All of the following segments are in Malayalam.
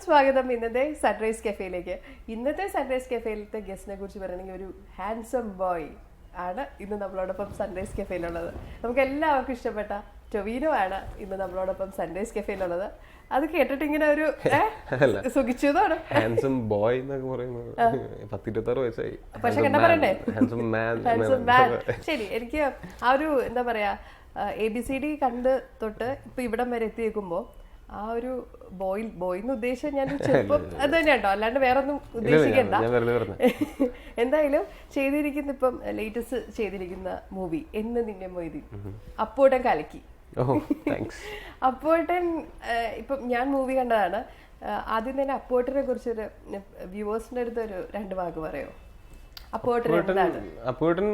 സ്വാഗതം ഇന്നത്തെ സൺറൈസ് കഫേയിലേക്ക്. ഇന്നത്തെ സൺറൈസ് കഫേയിലത്തെ ഗസ്റ്റിനെ കുറിച്ച് പറയുകയാണെങ്കിൽ ഒരു ഹാൻസം ബോയ് ആണ് ഇന്ന് നമ്മളോടൊപ്പം സൺറൈസ് കഫേയിലുള്ളത്. നമുക്ക് എല്ലാവർക്കും ഇഷ്ടപ്പെട്ട ടൊവിനോ ആണ് ഇന്ന് നമ്മളോടൊപ്പം സൺറൈസ് കഫേയിലുള്ളത്. അത് കേട്ടിട്ട് ഇങ്ങനെ ഒരു സുഖിച്ചതാണ്. ഹാൻസം ബോയ് എന്നൊക്കെ പറയുന്നത് 26 വയസ്സായി. പക്ഷെ കണ്ടാ പറയണ്ടേ ഹാൻസം മാൻ. ശരി, എനിക്ക് ആ ഒരു എന്താ പറയാ ABCD കണ്ട് തൊട്ട് ഇപ്പൊ ഇവിടം വരെ എത്തിയേക്കുമ്പോ ആ ഒരു ബോയ് എന്ന് ഉദ്ദേശിച്ച ഞാൻ ചെറുപ്പം അത് തന്നെ കേട്ടോ, അല്ലാണ്ട് വേറെ ഒന്നും ഉദ്ദേശിക്കണ്ട. എന്തായാലും ചെയ്തിരിക്കുന്ന ഇപ്പം ലേറ്റസ്റ്റ് ചെയ്തിരിക്കുന്ന മൂവി എന്ന് നിന്നെ മൊയ്തി അപ്പോട്ടൻ കലക്കി. അപ്പോട്ടൻ ഇപ്പം ഞാൻ മൂവി കണ്ടതാണ്. ആദ്യം തന്നെ അപ്പോട്ടനെ കുറിച്ചൊരു വ്യൂവേഴ്സിന്റെ അടുത്ത് ഒരു 2 വാക്ക് പറയോ? അപ്പോട്ടൻ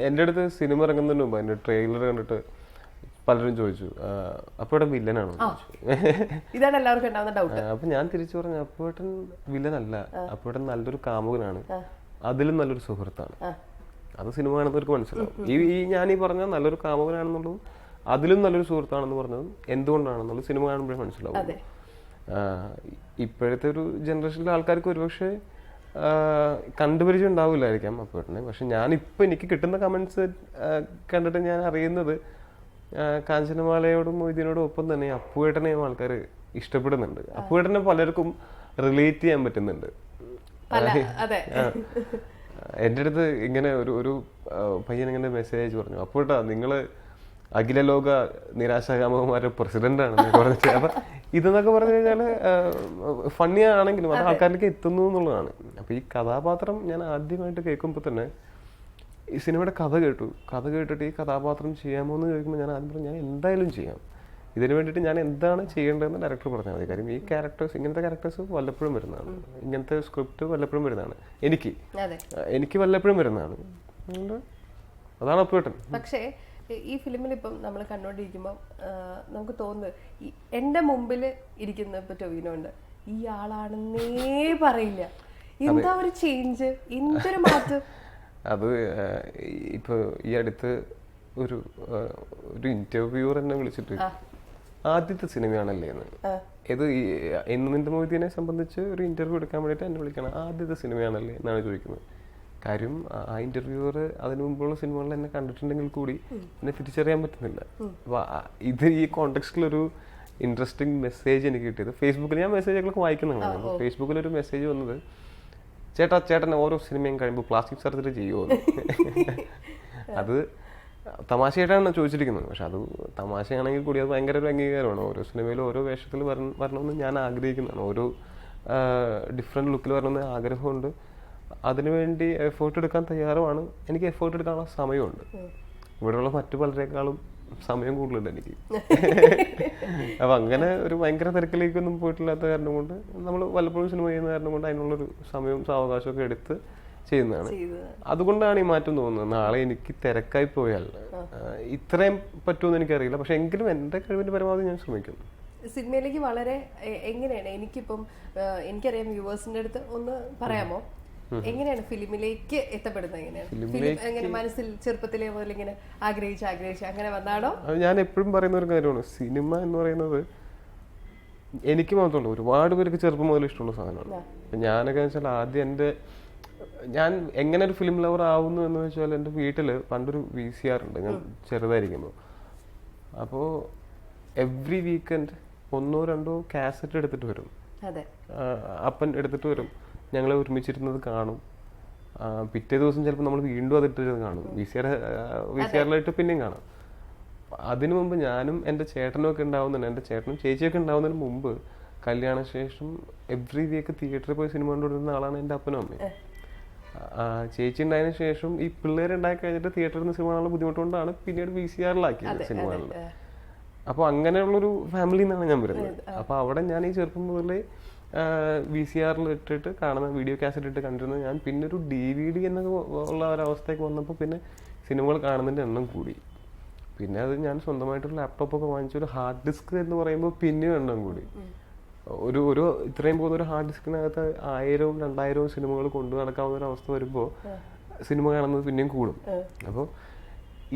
എന്റെ അടുത്ത് സിനിമ ഇറങ്ങുന്നതിന് മുമ്പ് അതിന്റെ ട്രെയിലർ കണ്ടിട്ട് പലരും ചോദിച്ചു അപ്പോട്ടൻ വില്ലനാണോ. ഇതാണ് എല്ലാവർക്കും ഉണ്ടാവുന്ന ഡൗട്ട്. അപ്പൊ ഞാൻ തിരിച്ചു പറഞ്ഞു അപ്പോട്ടൻ വില്ലനല്ല, അപ്പോട്ടൻ നല്ലൊരു കാമുകനാണ്, അതിലും നല്ലൊരു സുഹൃത്താണ്. അത് സിനിമ കാണുന്നവർക്ക് മനസ്സിലാവും. ഈ ഞാൻ ഈ പറഞ്ഞ നല്ലൊരു കാമുകനാണെന്നുള്ളതും അതിലും നല്ലൊരു സുഹൃത്താണെന്ന് പറഞ്ഞതും എന്തുകൊണ്ടാണെന്നുള്ളത് സിനിമ കാണുമ്പോഴേ മനസ്സിലാവും. ഇപ്പോഴത്തെ ഒരു ജനറേഷനിലെ ആൾക്കാർക്ക് ഒരുപക്ഷെ കണ്ടുപരിചയം ഉണ്ടാവില്ലായിരിക്കാം അപ്പോട്ടനെ. പക്ഷെ ഞാനിപ്പോൾ എനിക്ക് കിട്ടുന്ന കമന്റ്സ് കണ്ടിട്ട് ഞാൻ അറിയുന്നത് കാഞ്ചനമാലയോടും മൊയ്തീനോടും ഒപ്പം തന്നെ അപ്പുവേട്ടനെയും ആൾക്കാർ ഇഷ്ടപ്പെടുന്നുണ്ട്. അപ്പുവേട്ടനെ പലർക്കും റിലേറ്റ് ചെയ്യാൻ പറ്റുന്നുണ്ട്. എൻ്റെ അടുത്ത് ഇങ്ങനെ ഒരു പയ്യൻ ഇങ്ങനെ മെസ്സേജ് അയച്ചു പറഞ്ഞു, അപ്പുവേട്ടാ നിങ്ങള് അഖില ലോക നിരാശാകാമന്മാരുടെ പ്രസിഡന്റാണെന്ന് പറഞ്ഞിട്ട്. അപ്പൊ ഇതെന്നൊക്കെ പറഞ്ഞു കഴിഞ്ഞാല് ഫണ്ണി ആണെങ്കിലും അത് ആൾക്കാരിലേക്ക് എത്തുന്നു എന്നുള്ളതാണ്. അപ്പൊ ഈ കഥാപാത്രം ഞാൻ ആദ്യമായിട്ട് കേൾക്കുമ്പോൾ തന്നെ ഈ സിനിമയുടെ കഥ കേട്ടിട്ട് ഈ കഥാപാത്രം ചെയ്യാമോ എന്ന് ചോദിക്കുമ്പോൾ ഞാൻ ആദ്യം പറഞ്ഞു ഞാൻ എന്തായാലും ചെയ്യാം. ഇതിനു വേണ്ടിയിട്ട് ഞാൻ എന്താണ് ചെയ്യേണ്ടതെന്ന് ഡയറക്ടർ പറഞ്ഞാൽ മതി. കാര്യം ഈ ക്യാരക്ടേഴ്സ് ഇങ്ങനത്തെ ക്യാരക്ടേഴ്സ് വല്ലപ്പോഴും വരുന്നതാണ്, ഇങ്ങനത്തെ സ്ക്രിപ്റ്റ് വല്ലപ്പോഴും വരുന്നതാണ്, എനിക്ക് വല്ലപ്പോഴും വരുന്നതാണ്. അതാണ് അപ്പുവേട്ടൻ. പക്ഷേ ഈ ഫിലിമിൽ ഇപ്പം നമ്മൾ കണ്ടോണ്ടിരിക്കുമ്പോൾ നമുക്ക് തോന്നുന്നത് എന്റെ മുമ്പിൽ ഇരിക്കുന്ന ഇപ്പൊ ടൊവിനോ ഉണ്ട്, ഈ ആളാണെന്നേ പറയില്ല. എന്താ ഒരു ചേഞ്ച്, എന്തൊരു മാറ്റം. അത് ഇപ്പൊ ഈ അടുത്ത് ഒരു ഇന്റർവ്യൂവർ എന്നെ വിളിച്ചിട്ട് ആദ്യത്തെ സിനിമയാണല്ലേ എന്ന്, ഇത് എന്ന് നിന്റെ മൊയ്തീനെ സംബന്ധിച്ച് ഒരു ഇന്റർവ്യൂ എടുക്കാൻ വേണ്ടിയിട്ട് എന്നെ വിളിക്കണം. ആദ്യത്തെ സിനിമയാണല്ലേ എന്നാണ് ചോദിക്കുന്നത്. കാര്യം ആ ഇന്റർവ്യൂവർ അതിനു മുമ്പുള്ള സിനിമകളിൽ എന്നെ കണ്ടിട്ടുണ്ടെങ്കിൽ കൂടി എന്നെ തിരിച്ചറിയാൻ പറ്റുന്നില്ല. അപ്പൊ ഇത് ഈ കോണ്ടെക്സ്റ്റിലൊരു ഇൻട്രസ്റ്റിംഗ് മെസ്സേജ് എനിക്ക് കിട്ടിയത് ഫേസ്ബുക്കിൽ. ഞാൻ മെസ്സേജുകളൊക്കെ വായിക്കുന്നതാണ്. അപ്പോൾ ഫേസ്ബുക്കിൽ ഒരു മെസ്സേജ് വന്നത്, ചേട്ടൻ ഓരോ സിനിമയും കഴിയുമ്പോൾ പ്ലാസ്റ്റിക് സർജറി ചെയ്യുമോ. അത് തമാശയായിട്ടാണ് ചോദിച്ചിരിക്കുന്നത്. പക്ഷെ അത് തമാശയാണെങ്കിൽ കൂടി അത് ഭയങ്കര ഒരു അംഗീകാരമാണ്. ഓരോ സിനിമയിലും ഓരോ വേഷത്തിൽ വരണമെന്ന് ഞാൻ ആഗ്രഹിക്കുന്നതാണ്. ഓരോ ഡിഫറെൻറ്റ് ലുക്കിൽ വരണമെന്ന് ആഗ്രഹമുണ്ട്. അതിനുവേണ്ടി എഫേർട്ട് എടുക്കാൻ തയ്യാറുമാണ്. എനിക്ക് എഫേർട്ട് എടുക്കാനുള്ള സമയമുണ്ട്. ഇവിടെയുള്ള മറ്റു പലരെക്കാളും സമയം കൂടുതലുണ്ട് എനിക്ക്. അപ്പം അങ്ങനെ ഒരു ഭയങ്കര തിരക്കിലേക്കൊന്നും പോയിട്ടില്ലാത്ത കാരണം കൊണ്ട് നമ്മൾ വല്ലപ്പോഴും സിനിമ ചെയ്യുന്ന കാരണം കൊണ്ട് അതിനുള്ളൊരു സമയവും സാവകാശമൊക്കെ എടുത്ത് ചെയ്യുന്നതാണ്. അതുകൊണ്ടാണ് ഈ മാറ്റം തോന്നുന്നത്. നാളെ എനിക്ക് തിരക്കായി പോയാൽ ഇത്രയും പറ്റുമെന്ന് എനിക്കറിയില്ല. പക്ഷെ എങ്കിലും എൻ്റെ കഴിവിൻ്റെ പരമാവധി ഞാൻ ശ്രമിക്കും. സിനിമയിലേക്ക് വളരെ എങ്ങനെയാണ്, എനിക്കിപ്പം എനിക്കറിയാം വ്യൂവേഴ്സിന്റെ അടുത്ത് ഒന്ന് പറയാമോ, എങ്ങനെയാണ് ഫിലിമിലേക്ക് എത്തപ്പെടുന്നത്? എങ്ങനെയാണ് മനസ്സിൽ ചെറുപ്പത്തിലെ പോലെ ഇങ്ങനെ ആഗ്രഹിച്ച് അങ്ങനെ വന്നാണോ? ഞാൻ എപ്പോഴും പറയുന്ന ഒരു കാര്യമാണ്, സിനിമ എന്ന് പറയുന്നത് എനിക്ക് മാത്രമല്ല ഒരുപാട് പേർക്ക് ചെറുപ്പം മുതൽ ഇഷ്ടമുള്ള സാധനമാണ്. ഞാനൊക്കെ വെച്ചാൽ ആദ്യം ഞാൻ എങ്ങനെ ഒരു ഫിലിം ലവർ ആവുന്നു എന്ന് വെച്ചാൽ എൻ്റെ വീട്ടിൽ പണ്ടൊരു VCR ഉണ്ട് ഞാൻ ചെറുതായിരിക്കുമ്പോൾ. അപ്പോൾ എവ്രി വീക്കെൻഡ് 1-2 കാസറ്റ് എടുത്തിട്ട് വരും, അപ്പൻ എടുത്തിട്ട് വരും. ഞങ്ങൾ ഒരുമിച്ചിരുന്നത് കാണും. പിറ്റേ ദിവസം ചിലപ്പോൾ നമ്മൾ വീണ്ടും അതിട്ടിരുന്ന് കാണും. VCRലായിട്ട് പിന്നെയും കാണാം. അതിനു മുമ്പ് ഞാനും എൻ്റെ ചേട്ടനും ഒക്കെ ഉണ്ടാവുന്നുണ്ട്, എൻ്റെ ചേട്ടനും ചേച്ചിയൊക്കെ ഉണ്ടാവുന്നതിന് മുമ്പ് കല്യാണശേഷം എവ്രി വീക്ക് തിയേറ്ററിൽ പോയി സിനിമ കണ്ടുകൊണ്ടിരുന്ന ആളാണ് എൻ്റെ അപ്പനും അമ്മയും. ചേച്ചി ഉണ്ടായതിനു ശേഷം ഈ പിള്ളേരുണ്ടായി കഴിഞ്ഞിട്ട് തിയേറ്ററിൽ നിന്ന് സിനിമ കാണാനുള്ള ബുദ്ധിമുട്ടുകൊണ്ടാണ് പിന്നീട് VCRലാക്കിയത് സിനിമകളിൽ. അപ്പോൾ അങ്ങനെയുള്ളൊരു ഫാമിലിയിൽ നിന്നാണ് ഞാൻ വരുന്നത്. അപ്പോൾ അവിടെ ഞാൻ ഈ ചെറുപ്പം മുതലേ VCRൽ ഇട്ടിട്ട് കാണുന്ന വീഡിയോ കാസറ്റ് ഇട്ട് കണ്ടിരുന്നത് ഞാൻ. പിന്നെ ഒരു DVD എന്നൊക്കെ ഉള്ള ഒരവസ്ഥയ്ക്ക് വന്നപ്പോൾ പിന്നെ സിനിമകൾ കാണുന്നതിൻ്റെ എണ്ണം കൂടി. പിന്നെ അത് ഞാൻ സ്വന്തമായിട്ടൊരു ലാപ്ടോപ്പൊക്കെ വാങ്ങിച്ചു. ഒരു ഹാർഡ് ഡിസ്ക് എന്ന് പറയുമ്പോൾ പിന്നെയും എണ്ണം കൂടി. ഒരു ഇത്രയും പോകുന്ന ഒരു ഹാർഡ് ഡിസ്കിനകത്ത് 1000-2000 സിനിമകൾ കൊണ്ടു നടക്കാവുന്ന ഒരു അവസ്ഥ വരുമ്പോൾ സിനിമ കാണുന്നത് പിന്നെയും കൂടും. അപ്പോൾ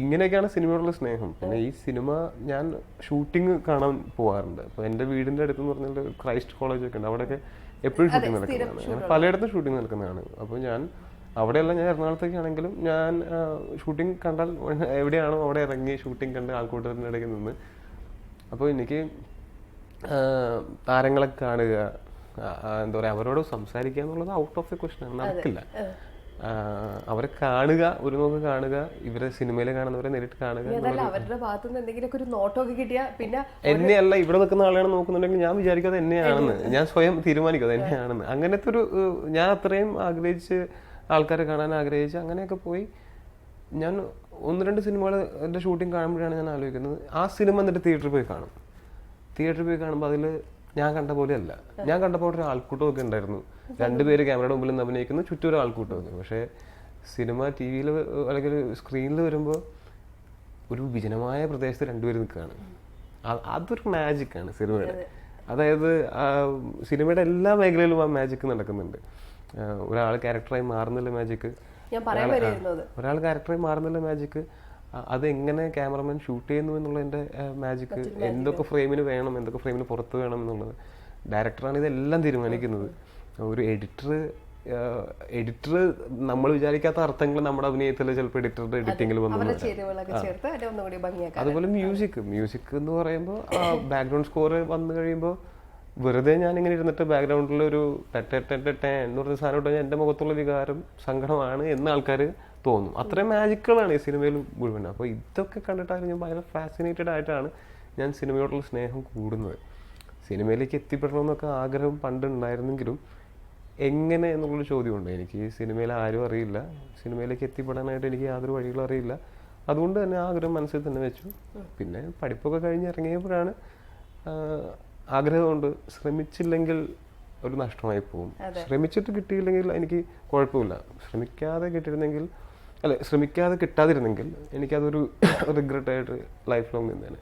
ഇങ്ങനെയൊക്കെയാണ് സിനിമയോടുള്ള സ്നേഹം. പിന്നെ ഈ സിനിമ ഞാൻ ഷൂട്ടിംഗ് കാണാൻ പോകാറുണ്ട്. അപ്പോൾ എൻ്റെ വീടിൻ്റെ അടുത്തെന്ന് പറഞ്ഞാൽ ക്രൈസ്റ്റ് കോളേജ് ഒക്കെ ഉണ്ട്, അവിടെയൊക്കെ എപ്പോഴും ഷൂട്ടിംഗ് നടക്കുന്നതാണ്. ഞാൻ പലയിടത്തും ഷൂട്ടിംഗ് നടക്കുന്നതാണ്. അപ്പോൾ ഞാൻ അവിടെയല്ല, ഞാൻ എറണാകുളത്തേക്കാണെങ്കിലും ഞാൻ ഷൂട്ടിംഗ് കണ്ടാൽ എവിടെയാണോ അവിടെ ഇറങ്ങി ഷൂട്ടിംഗ് കണ്ട് ആൾക്കൂട്ടത്തിൻ്റെ ഇടയ്ക്ക് നിന്ന്. അപ്പോൾ എനിക്ക് താരങ്ങളെ കാണുക, എന്താ പറയുക, അവരോട് സംസാരിക്കുക എന്നുള്ളത് ഔട്ട് ഓഫ് ദി ക്വസ്റ്റ്യൻ ആണ്, നടക്കില്ല. അവരെ കാണുക, ഒരു നോക്ക് കാണുക, ഇവരെ സിനിമയിൽ കാണുന്നവരെ നേരിട്ട് കാണുക. അവരുടെ ഭാഗത്തു നിന്ന് എന്തെങ്കിലും ഒരു നോട്ടൊക്കെ കിട്ടിയാ പിന്നെ എന്നെയല്ല, ഇവിടെ നിൽക്കുന്ന ആളെയാണ് നോക്കുന്നുണ്ടെങ്കിൽ ഞാൻ വിചാരിക്കാതെ എന്നെയാണെന്ന്, ഞാൻ സ്വയം തീരുമാനിക്കാതെ എന്നെയാണെന്ന്. അങ്ങനത്തെ ഒരു ഞാൻ അത്രയും ആഗ്രഹിച്ച് ആൾക്കാരെ കാണാൻ ആഗ്രഹിച്ച് അങ്ങനെയൊക്കെ പോയി. ഞാൻ 1-2 സിനിമകൾ എൻ്റെ ഷൂട്ടിംഗ് കാണുമ്പോഴാണ് ഞാൻ ആലോചിക്കുന്നത്, ആ സിനിമ എന്നിട്ട് തിയേറ്ററിൽ പോയി കാണും. തിയേറ്ററിൽ പോയി കാണുമ്പോൾ അതിൽ ഞാൻ കണ്ട പോലെയല്ല. ഞാൻ കണ്ടപ്പോൾ ഒരു ആൾക്കൂട്ടമൊക്കെ ഉണ്ടായിരുന്നു, 2 പേര് ക്യാമറയുടെ മുമ്പിൽ നിന്ന് അഭിനയിക്കുന്നു, ചുറ്റും ഒരു ആൾക്കൂട്ടമൊക്കെ. പക്ഷേ സിനിമ ടി വിയിൽ അല്ലെങ്കിൽ സ്ക്രീനിൽ വരുമ്പോൾ ഒരു വിജനമായ പ്രദേശത്ത് 2 പേര് നിൽക്കുകയാണ്. അതൊരു മാജിക്കാണ് സിനിമയുടെ. അതായത് സിനിമയുടെ എല്ലാ മേഖലയിലും ആ മാജിക്ക് നടക്കുന്നുണ്ട്. ഒരാൾ ക്യാരക്ടറായി മാറുന്നില്ല മാജിക്ക്, ഒരാൾ ക്യാരക്ടറായി മാറുന്നില്ല മാജിക്ക്. അതെങ്ങനെ ക്യാമറമാൻ ഷൂട്ട് ചെയ്യുന്നു എന്നുള്ളതിൻ്റെ മാജിക്ക്, എന്തൊക്കെ ഫ്രെയിമിന് വേണം, എന്തൊക്കെ ഫ്രെയിമിന് പുറത്ത് വേണം എന്നുള്ളത് ഡയറക്ടറാണ് ഇതെല്ലാം തീരുമാനിക്കുന്നത്. ഒരു എഡിറ്റർ നമ്മൾ വിചാരിക്കാത്ത അർത്ഥങ്ങൾ നമ്മുടെ അഭിനയത്തിൽ ചിലപ്പോൾ എഡിറ്ററുടെ എഡിറ്റിങ്ങിൽ വന്നു. അതുപോലെ മ്യൂസിക് എന്ന് പറയുമ്പോൾ ബാക്ക്ഗ്രൗണ്ട് സ്കോർ വന്നു കഴിയുമ്പോൾ വെറുതെ ഞാൻ ഇങ്ങനെ ഇരുന്നിട്ട് ബാക്ക്ഗ്രൗണ്ടിൽ ഒരു എന്ന് പറഞ്ഞ സാധനം ഇട്ടാൽ എൻ്റെ മുഖത്തുള്ള വികാരം സങ്കടമാണ് എന്ന് ആൾക്കാർ തോന്നും. അത്രയും മാജിക്കുകളാണ് ഈ സിനിമയിൽ മുഴുവൻ. അപ്പോൾ ഇതൊക്കെ കണ്ടിട്ടാണ് ഞാൻ ഭയങ്കര ഫാസിനേറ്റഡ് ആയിട്ടാണ് ഞാൻ സിനിമയോടുള്ള സ്നേഹം കൂടുന്നത്. സിനിമയിലേക്ക് എത്തിപ്പെടണമെന്നൊക്കെ ആഗ്രഹം പണ്ടുണ്ടായിരുന്നെങ്കിലും എങ്ങനെ എന്നുള്ളൊരു ചോദ്യമുണ്ട്. എനിക്ക് ഈ സിനിമയിൽ ആരും അറിയില്ല, സിനിമയിലേക്ക് എത്തിപ്പെടാനായിട്ട് എനിക്ക് യാതൊരു വഴികളും അറിയില്ല. അതുകൊണ്ട് തന്നെ ആഗ്രഹം മനസ്സിൽ തന്നെ വെച്ചു. പിന്നെ പഠിപ്പൊക്കെ കഴിഞ്ഞ് ഇറങ്ങിയപ്പോഴാണ് ആഗ്രഹമുണ്ട്, ശ്രമിച്ചില്ലെങ്കിൽ ഒരു നഷ്ടമായി പോകും. ശ്രമിച്ചിട്ട് കിട്ടിയില്ലെങ്കിൽ എനിക്ക് കുഴപ്പമില്ല, ശ്രമിക്കാതെ കിട്ടാതിരുന്നെങ്കിൽ എനിക്കതൊരു റിഗ്രറ്റായിട്ട് ലൈഫ് ലോങ് നിന്നേനെ.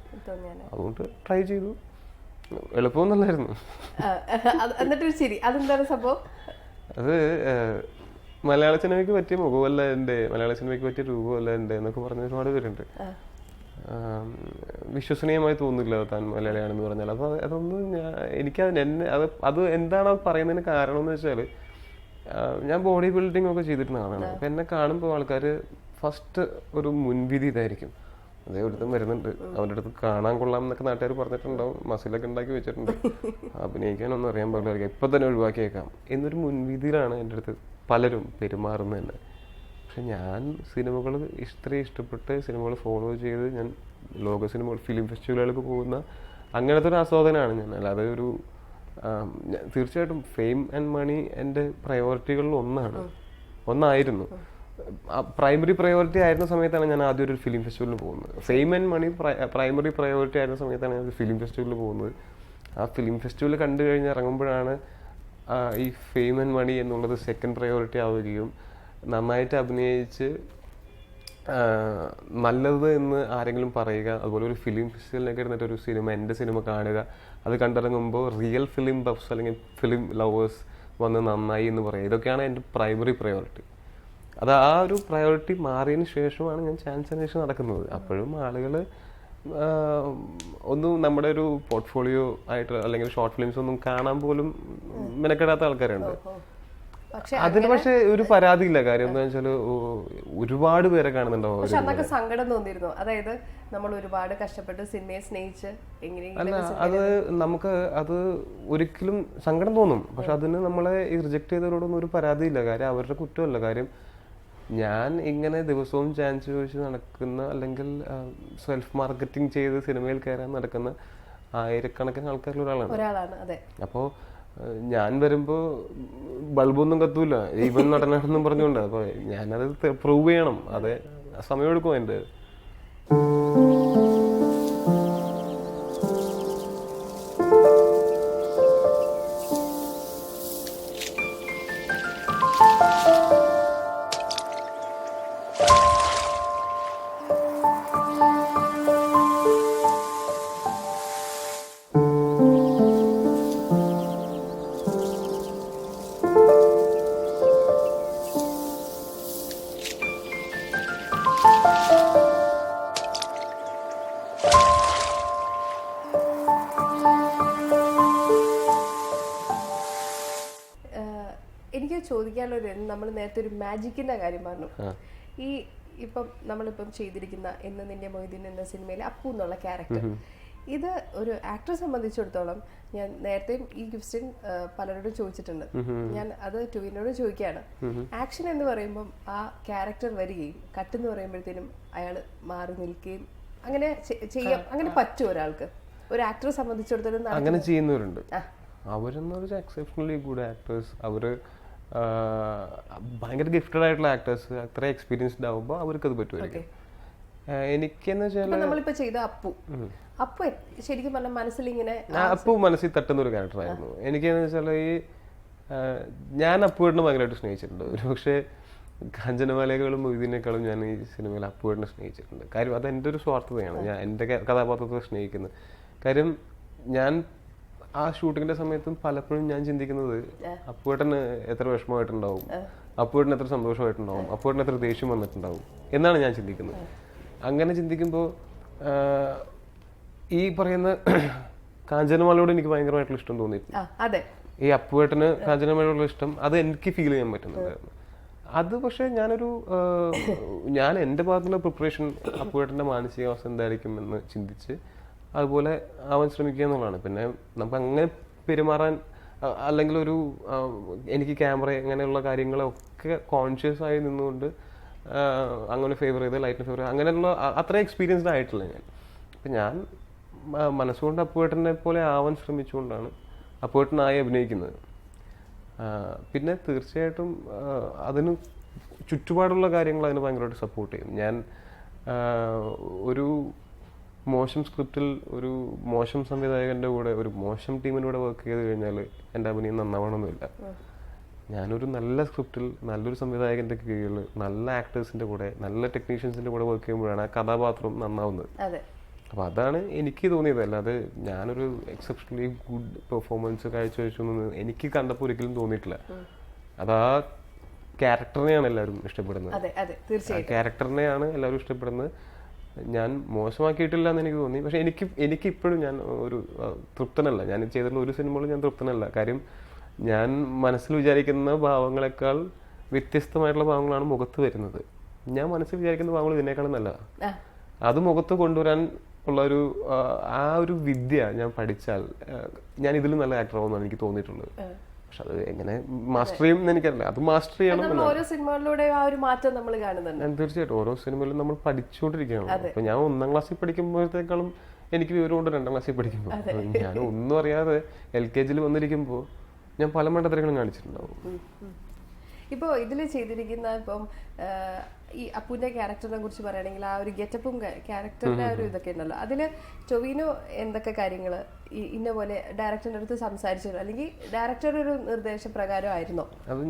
അതുകൊണ്ട് ട്രൈ ചെയ്തു. എളുപ്പമൊന്നുമല്ലായിരുന്നു. അത് മലയാള സിനിമയ്ക്ക് പറ്റിയ മുഖമല്ല എൻ്റെ, മലയാള സിനിമയ്ക്ക് പറ്റിയ രൂപമല്ല എൻ്റെ എന്നൊക്കെ പറഞ്ഞ ഒരുപാട് പേരുണ്ട്. വിശ്വസനീയമായി തോന്നില്ല താൻ മലയാളിയാണെന്ന് പറഞ്ഞാൽ. അപ്പോൾ അതൊന്നും അത് എന്താണ് പറയുന്നതിന് കാരണം എന്ന് വെച്ചാൽ, ഞാൻ ബോഡി ബിൽഡിംഗ് ഒക്കെ ചെയ്തിരുന്ന ആളാണ്. അപ്പം എന്നെ കാണുമ്പോൾ ആൾക്കാർ ഫസ്റ്റ് ഒരു മുൻവിധി ഇതായിരിക്കും, അതേ ഒരുത്തം വരുന്നുണ്ട്, അവൻ്റെ അടുത്ത് കാണാൻ കൊള്ളാം എന്നൊക്കെ നാട്ടുകാർ പറഞ്ഞിട്ടുണ്ടാവും, മസിലൊക്കെ ഉണ്ടാക്കി വെച്ചിട്ടുണ്ട്, അഭിനയിക്കാനൊന്നും അറിയാൻ പാടില്ല, ഇപ്പം തന്നെ ഒഴിവാക്കിയേക്കാം എന്നൊരു മുൻവിധിയിലാണ് എൻ്റെ അടുത്ത് പലരും പെരുമാറുന്നത് തന്നെ. പക്ഷെ ഞാൻ സിനിമകൾ ഇത്രയും ഇഷ്ടപ്പെട്ട് സിനിമകൾ ഫോളോ ചെയ്ത് ഞാൻ ലോക സിനിമകൾ ഫിലിം ഫെസ്റ്റിവലുകൾക്ക് പോകുന്ന അങ്ങനത്തെ ഒരു ആസ്വാദനമാണ് ഞാൻ. അല്ലാതെ ഒരു തീർച്ചയായിട്ടും ഫെയിം ആൻഡ് മണി എൻ്റെ പ്രയോറിറ്റികളിൽ ഒന്നായിരുന്നു. പ്രൈമറി പ്രയോറിറ്റി ആയിരുന്ന സമയത്താണ് ഞാൻ ആദ്യം ഒരു ഫിലിം ഫെസ്റ്റിവലിന് പോകുന്നത്. Fame and money primary priority ആയിരുന്ന സമയത്താണ് ഞാൻ ഒരു ഫിലിം ഫെസ്റ്റിവലിന് പോകുന്നത്. ആ ഫിലിം ഫെസ്റ്റിവൽ കണ്ടു കഴിഞ്ഞ് ഇറങ്ങുമ്പോഴാണ് ഈ ഫെയിം ആൻഡ് മണി എന്നുള്ളത് സെക്കൻഡ് പ്രയോറിറ്റി ആവുകയും നന്നായിട്ട് അഭിനയിച്ച് നല്ലത് എന്ന് ആരെങ്കിലും പറയുക, അതുപോലെ ഒരു ഫിലിം ഫെസ്റ്റിവലിനൊക്കെ ഇരുന്നിട്ട് ഒരു സിനിമ, എൻ്റെ സിനിമ കാണുക, അത് കണ്ടിറങ്ങുമ്പോൾ റിയൽ ഫിലിം ബഫ്സ് അല്ലെങ്കിൽ ഫിലിം ലവേഴ്സ് വന്ന് നന്നായി എന്ന് പറയുക, ഇതൊക്കെയാണ് എൻ്റെ പ്രൈമറി പ്രയോറിറ്റി. അത് ആ ഒരു പ്രയോറിറ്റി മാറിയതിന് ശേഷമാണ് ഞാൻ ചാൻസ് അന്വേഷിച്ച് നടക്കുന്നത്. അപ്പോഴും ആളുകൾ ഒന്നും നമ്മുടെ ഒരു പോർട്ട്ഫോളിയോ ആയിട്ട് അല്ലെങ്കിൽ ഷോർട്ട് ഫിലിംസ് ഒന്നും കാണാൻ പോലും മെനക്കെടാത്ത ആൾക്കാരുണ്ട്. അതിന് പക്ഷെ ഒരു പരാതിയില്ല. കാര്യം എന്താ വെച്ചാൽ ഒരുപാട് പേരെ കാണുന്നുണ്ടാവും. പക്ഷെ അന്നൊക്കെ സങ്കടം തോന്നിയിരുന്നു, അതായത് നമ്മൾ ഒരുപാട് കഷ്ടപ്പെട്ട് സിനിമയെ സ്നേഹിച്ച് അല്ല, അത് ഒരിക്കലും സങ്കടം തോന്നും. പക്ഷെ അതിന് നമ്മളെ റിജക്ട് ചെയ്തവരോടൊന്നും ഒരു പരാതിയില്ല. കാര്യം അവരുടെ കുറ്റമല്ല. കാര്യം ഞാൻ ഇങ്ങനെ ദിവസവും ചാൻസ് ചോദിച്ച് നടക്കുന്ന അല്ലെങ്കിൽ സെൽഫ് മാർക്കറ്റിംഗ് ചെയ്ത് സിനിമയിൽ കയറാൻ നടക്കുന്ന ആയിരക്കണക്കിന് ആൾക്കാരിൽ ഒരാളാണ്. അപ്പോൾ ഞാൻ വരുമ്പോ ബൾബൊന്നും കത്തൂല, ഇവൻ നടനാണെന്നും പറഞ്ഞുകൊണ്ട്. അപ്പൊ ഞാനത് പ്രൂവ് ചെയ്യണം. അതെ, സമയമെടുക്കും എൻ്റെ. ചോദിക്കാനുള്ളത് നമ്മൾ നേരത്തെ ഒരു മാജിക്കിന്റെ കാര്യം പറഞ്ഞു. ഈ ഇപ്പം നമ്മളിപ്പം ചെയ്തിരിക്കുന്ന എന്ന് നിന്റെ മൊയ്തീൻ എന്ന സിനിമയിലെ അപ്പു എന്നുള്ള ക്യാരക്ടർ, ഇത് ഒരു ആക്ടറെ സംബന്ധിച്ചിടത്തോളം ഞാൻ നേരത്തെയും ഈ ക്വസ്റ്റ്യൻ പലരോടും ചോദിച്ചിട്ടുണ്ട്. ഞാൻ അത് ടുവിനോട് ചോദിക്കുകയാണ്. ആക്ഷൻ എന്ന് പറയുമ്പം ആ ക്യാരക്ടർ വരികയും കട്ട് എന്ന് പറയുമ്പോഴത്തേനും അയാൾ മാറി നിൽക്കുകയും അങ്ങനെ ചെയ്യാം, അങ്ങനെ പറ്റും ഒരാൾക്ക്, ഒരു ആക്ടറെ സംബന്ധിച്ചിടത്തോളം? അങ്ങനെ ചെയ്യുന്നവരുണ്ട്. അവരെന്ന് വെച്ചാൽ എക്സെപ്ഷണലി ഗുഡ് ആക്ടേഴ്സ്. അവര് ഭയങ്കര ഗിഫ്റ്റഡ് ആയിട്ടുള്ള ആക്ടേഴ്സ്, അത്ര എക്സ്പീരിയൻസ്ഡ് ആവുമ്പോൾ അവർക്കത് പറ്റുമായിരിക്കും. എനിക്കെന്ന് വെച്ചാൽ നമ്മളിപ്പോ ചെയ്ത അപ്പു ശരിക്കും പറഞ്ഞാൽ മനസ്സിൽ ഇങ്ങനെ അപ്പു മനസ്സിൽ തട്ടുന്ന ഒരു ക്യാരക്ടറായിരുന്നു. എനിക്കെന്ന് വെച്ചാൽ ഈ ഞാൻ അപ്പുവേട്ടനെ ഭയങ്കരമായിട്ട് സ്നേഹിച്ചിട്ടുണ്ട്. ഒരു പക്ഷേ കാഞ്ചനമാലകളും മൊയ്തീനേക്കാളും ഞാൻ ഈ സിനിമയിൽ അപ്പുവേട്ടനെ സ്നേഹിച്ചിട്ടുണ്ട്. കാര്യം അത് എൻ്റെ ഒരു സ്വാർത്ഥതയാണ്. ഞാൻ എൻ്റെ കഥാപാത്രത്തെ സ്നേഹിക്കുന്നത്. കാര്യം ഞാൻ ആ ഷൂട്ടിങ്ങിന്റെ സമയത്തും പലപ്പോഴും ഞാൻ ചിന്തിക്കുന്നത് അപ്പുവേട്ടന് എത്ര വിഷമമായിട്ടുണ്ടാവും, അപ്പുവേട്ടന് എത്ര സന്തോഷമായിട്ടുണ്ടാവും, അപ്പുവേട്ടന് എത്ര ദേഷ്യം വന്നിട്ടുണ്ടാവും എന്നാണ് ഞാൻ ചിന്തിക്കുന്നത്. അങ്ങനെ ചിന്തിക്കുമ്പോൾ ഈ പറയുന്ന കാഞ്ചനമാലയോട് എനിക്ക് ഭയങ്കരമായിട്ടുള്ള ഇഷ്ടം തോന്നിയിട്ടുണ്ട്. ഈ അപ്പുവേട്ടന് കാഞ്ചനമാലയോടുള്ള ഇഷ്ടം അത് എനിക്ക് ഫീൽ ചെയ്യാൻ പറ്റുന്നുണ്ടായിരുന്നു. അത് പക്ഷെ ഞാൻ എൻ്റെ ഭാഗത്തുള്ള പ്രിപ്പറേഷൻ അപ്പുവേട്ടൻ്റെ മാനസികാവസ്ഥ എന്തായിരിക്കും എന്ന് ചിന്തിച്ച് അതുപോലെ ആവാൻ ശ്രമിക്കുക എന്നുള്ളതാണ്. പിന്നെ നമുക്ക് അങ്ങനെ പെരുമാറാൻ അല്ലെങ്കിൽ ഒരു എനിക്ക് ക്യാമറ അങ്ങനെയുള്ള കാര്യങ്ങളൊക്കെ കോൺഷ്യസ് ആയി നിന്നുകൊണ്ട് അങ്ങനെ ഫേവർ ചെയ്ത് ലൈറ്റിന് ഫേവർ ചെയ്ത് അങ്ങനെയുള്ള അത്ര എക്സ്പീരിയൻസ്ഡ് ആയിട്ടില്ല ഞാൻ. അപ്പം ഞാൻ മനസ്സുകൊണ്ട് അപ്പുവേട്ടനെ പോലെ ആവാൻ ശ്രമിച്ചുകൊണ്ടാണ് അപ്പുവേട്ടനായി അഭിനയിക്കുന്നത്. പിന്നെ തീർച്ചയായിട്ടും അതിന് ചുറ്റുപാടുള്ള കാര്യങ്ങൾ അതിന് ഭയങ്കരമായിട്ട് സപ്പോർട്ട് ചെയ്യും. ഞാൻ ഒരു മോശം സ്ക്രിപ്റ്റിൽ ഒരു മോശം സംവിധായകൻ്റെ കൂടെ ഒരു മോശം ടീമിൻ്റെ കൂടെ വർക്ക് ചെയ്ത് കഴിഞ്ഞാൽ എൻ്റെ അഭിനയം നന്നാവണമെന്നില്ല. ഞാനൊരു നല്ല സ്ക്രിപ്റ്റിൽ നല്ലൊരു സംവിധായകൻ്റെ കീഴിൽ നല്ല ആക്ടേഴ്സിൻ്റെ കൂടെ നല്ല ടെക്നീഷ്യൻസിൻ്റെ കൂടെ വർക്ക് ചെയ്യുമ്പോഴാണ് ആ കഥാപാത്രം നന്നാവുന്നത്. അപ്പോൾ അതാണ് എനിക്ക് തോന്നിയത്. അല്ലാതെ ഞാനൊരു എക്സെപ്ഷണലി ഗുഡ് പെർഫോമൻസ് കാഴ്ചവെച്ചൊന്നും എനിക്ക് കണ്ടപ്പോൾ ഒരിക്കലും തോന്നിയിട്ടില്ല. അതാ ക്യാരക്ടറിനെയാണ് എല്ലാവരും ഇഷ്ടപ്പെടുന്നത്. ക്യാരക്ടറിനെയാണ് എല്ലാവരും ഇഷ്ടപ്പെടുന്നത്. ഞാൻ മോശമാക്കിയിട്ടില്ല എന്ന് എനിക്ക് തോന്നി. പക്ഷെ എനിക്കിപ്പോഴും ഞാൻ ഒരു തൃപ്തനല്ല. ഞാൻ ചെയ്തിട്ടുള്ള ഒരു സിനിമകളും ഞാൻ തൃപ്തനല്ല. കാര്യം ഞാൻ മനസ്സിൽ വിചാരിക്കുന്ന ഭാവങ്ങളെക്കാൾ വ്യത്യസ്തമായിട്ടുള്ള ഭാവങ്ങളാണ് മുഖത്ത് വരുന്നത്. ഞാൻ മനസ്സിൽ വിചാരിക്കുന്ന ഭാവങ്ങൾ ഇതിനേക്കാളും നല്ലതാണ്. അത് മുഖത്ത് കൊണ്ടുവരാൻ ഉള്ള ആ ഒരു വിദ്യ ഞാൻ പഠിച്ചാൽ ഞാൻ ഇതിലും നല്ല ആക്ടർ ആവുമെന്നാണ് എനിക്ക് തോന്നിയിട്ടുള്ളത്. പക്ഷെ അത് എങ്ങനെ മാസ്റ്റർ ചെയ്യും എന്ന് എനിക്കറിയില്ല. അത് മാസ്റ്റർ ചെയ്യണം. ഓരോ സിനിമകളിലൂടെ ആ ഒരു മാറ്റം നമ്മൾ കാണുന്നുണ്ട്. തീർച്ചയായിട്ടും ഓരോ സിനിമയിലും നമ്മൾ പഠിച്ചുകൊണ്ടിരിക്കുകയാണ്. അപ്പൊ ഞാൻ 1ാം ക്ലാസ്സിൽ പഠിക്കുമ്പോഴത്തേക്കാളും എനിക്ക് വിവരമുണ്ട് 2ാം ക്ലാസ്സിൽ പഠിക്കുമ്പോൾ. ഞാൻ ഒന്നും അറിയാതെ LKG വന്നിരിക്കുമ്പോൾ ഞാൻ പല മണ്ടത്തരങ്ങളും കാണിച്ചിട്ടുണ്ടാവും. ഇപ്പോൾ ഇതിൽ ചെയ്തിരിക്കുന്ന ഇപ്പം ഈ അപ്പുവിന്റെ ക്യാരക്ടറിനെ കുറിച്ച് പറയുകയാണെങ്കിൽ ആ ഒരു ഗെറ്റപ്പും ക്യാരക്ടറിന്റെ ഒരു ഇതൊക്കെ ഉണ്ടല്ലോ, അതിൽ ടൊവിനോ എന്തൊക്കെ കാര്യങ്ങൾ ഇന്ന പോലെ ഡയറക്ടറിന്റെ അടുത്ത് സംസാരിച്ചിട്ടുണ്ടോ, അല്ലെങ്കിൽ ഡയറക്ടർ ഒരു നിർദ്ദേശപ്രകാരം ആയിരുന്നോ? അത്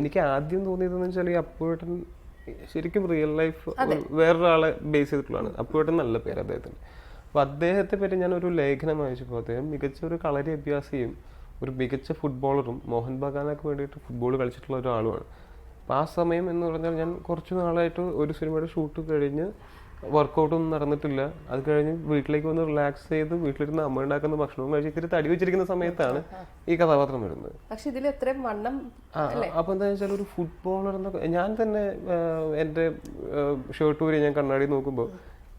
എനിക്ക് ആദ്യം തോന്നിയതെന്ന് വെച്ചാൽ ഈ അപ്പുവേട്ടൻ ശരിക്കും റിയൽ ലൈഫ് വേറൊരാളെ ബേസ് ചെയ്തിട്ടുള്ളതാണ്. അപ്പുവേട്ടൻ നല്ല പേര് അദ്ദേഹത്തിന്. അപ്പോൾ അദ്ദേഹത്തെ പറ്റി ഞാനൊരു ലേഖനം വായിച്ചപ്പോൾ അദ്ദേഹം മികച്ച ഒരു കളരി അഭ്യാസിയും ഒരു മികച്ച ഫുട്ബോളറും മോഹൻ ബഗാനൊക്കെ വേണ്ടിയിട്ട് ഫുട്ബോൾ കളിച്ചിട്ടുള്ള ഒരാളുമാണ്. അപ്പോൾ ആ സമയം എന്ന് പറഞ്ഞാൽ ഞാൻ കുറച്ച് നാളായിട്ട് ഒരു സിനിമയുടെ ഷൂട്ട് കഴിഞ്ഞ് വർക്കൗട്ടൊന്നും നടന്നിട്ടില്ല. അത് കഴിഞ്ഞ് വീട്ടിലേക്ക് വന്ന് റിലാക്സ് ചെയ്ത് വീട്ടിലിരുന്ന് അമ്മ ഉണ്ടാക്കുന്ന ഭക്ഷണവും കഴിച്ച് ഇത്തിരി തടി വെച്ചിരിക്കുന്ന സമയത്താണ് ഈ കഥാപാത്രം വരുന്നത്. അപ്പോൾ എന്താ വെച്ചാൽ ഒരു ഫുട്ബോളർ എന്നൊക്കെ ഞാൻ തന്നെ എൻ്റെ ഷർട്ട് വരെ ഞാൻ കണ്ണാടി നോക്കുമ്പോൾ